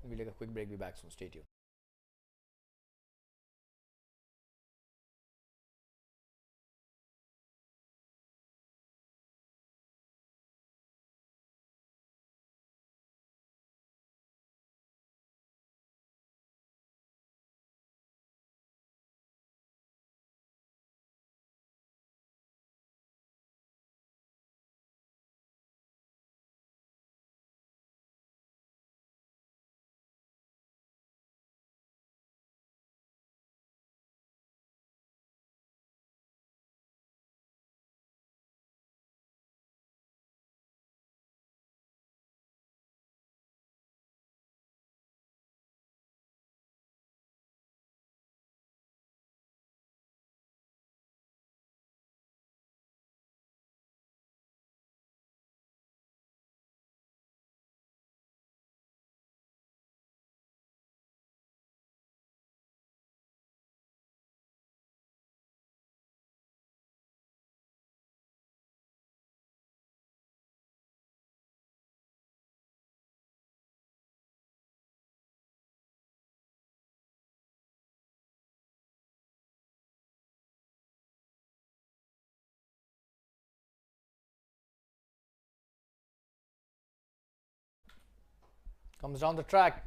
We'll take a quick break. Be back soon. Stay tuned. Comes down the track.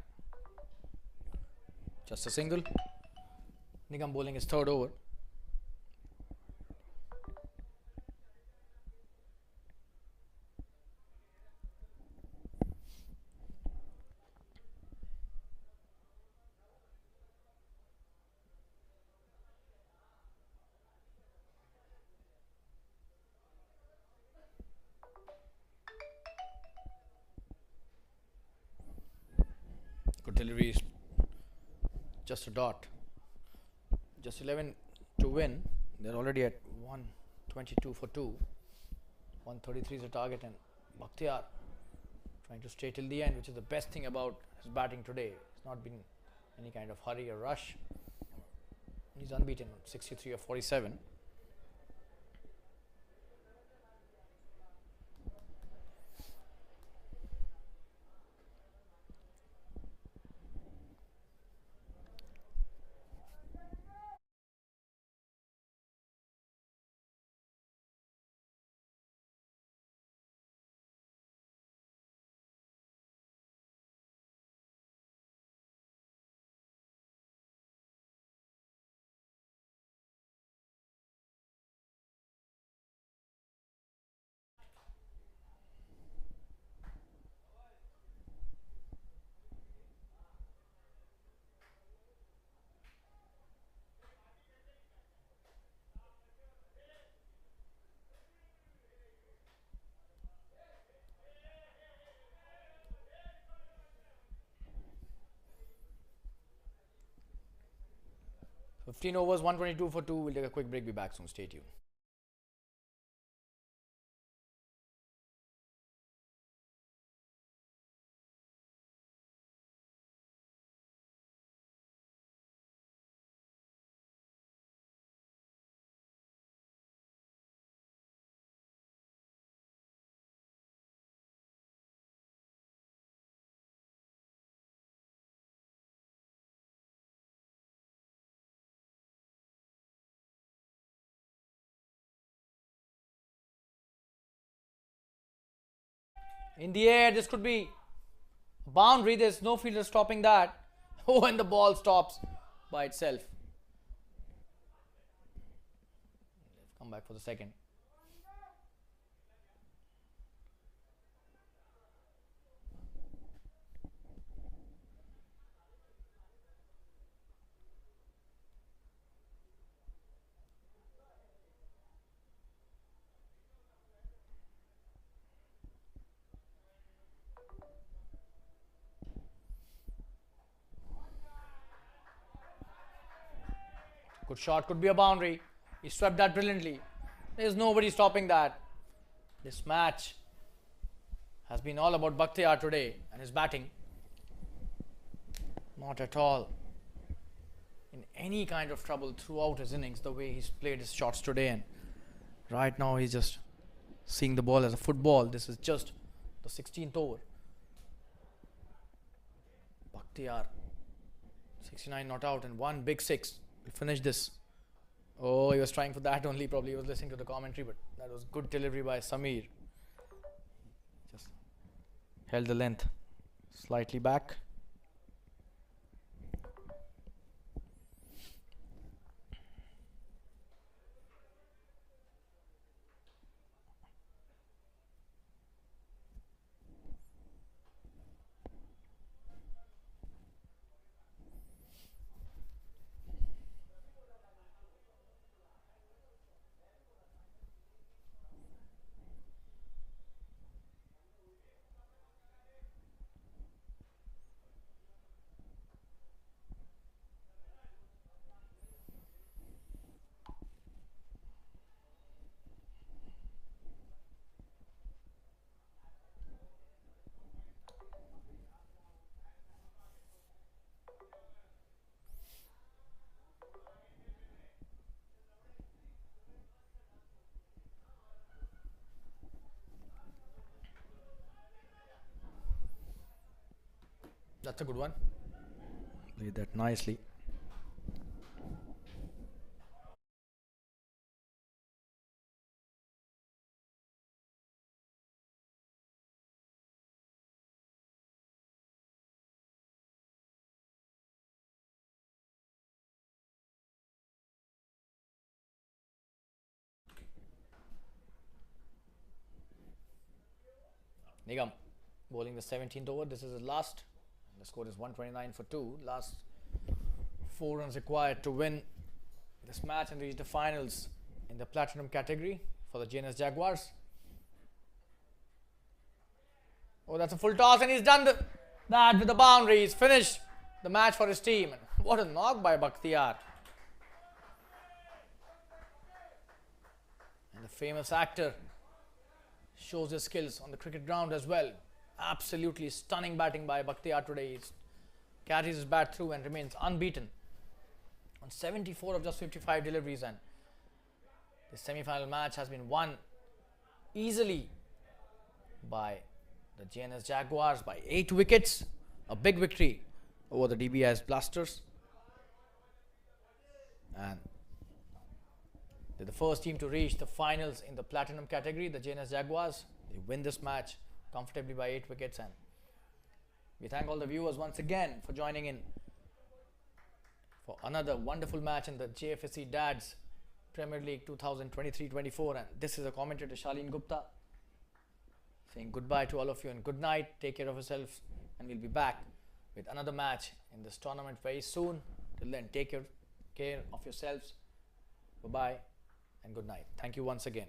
Just a single. Nigam bowling his third over. Good delivery. Just a dot. Just 11 to win. They're already at 122 for 2. 133 is the target, and Bakhtiar trying to stay till the end, which is the best thing about his batting today. It's not been any kind of hurry or rush. He's unbeaten, 63 or 47. Fifteen overs, 122 for 2. We'll take a quick break. Be back soon. Stay tuned. In the air, this could be a boundary. There's no fielder stopping that. Oh, and the ball stops by itself. Come back for the second. Good shot, could be a boundary. He swept that brilliantly. There's nobody stopping that. This match has been all about Bakhtiar today and his batting. Not at all in any kind of trouble throughout his innings, the way he's played his shots today. And right now he's just seeing the ball as a football. This is just the 16th over. Bakhtiar, 69 not out and one big six. We'll finish this. Oh, he was trying for that only. Probably he was listening to the commentary, but that was good delivery by Samir. Just held the length slightly back. That's a good one. Played that nicely. Nigam bowling the 17th over. This is his last. The score is 129 for 2. Last 4 runs required to win this match and reach the finals in the platinum category for the Jns Jaguars. Oh, that's a full toss and he's done that with the boundary. He's finished the match for his team. And what a knock by Bakhtiar. And the famous actor shows his skills on the cricket ground as well. Absolutely stunning batting by Bakhtiar today. He carries his bat through and remains unbeaten on 74 of just 55 deliveries, and this semi-final match has been won easily by the Jns Jaguars by 8 wickets. A big victory over the Dbis Blasters, and they're the first team to reach the finals in the platinum category. The Jns Jaguars, they win this match comfortably by 8 wickets, and we thank all the viewers once again for joining in for another wonderful match in the Jfsc Dads Premier League 2023-24. And this is a commentator, Shaleen Gupta, saying goodbye to all of you and good night. Take care of yourselves, and we'll be back with another match in this tournament very soon. Till then, take care of yourselves. Bye bye and good night. Thank you once again.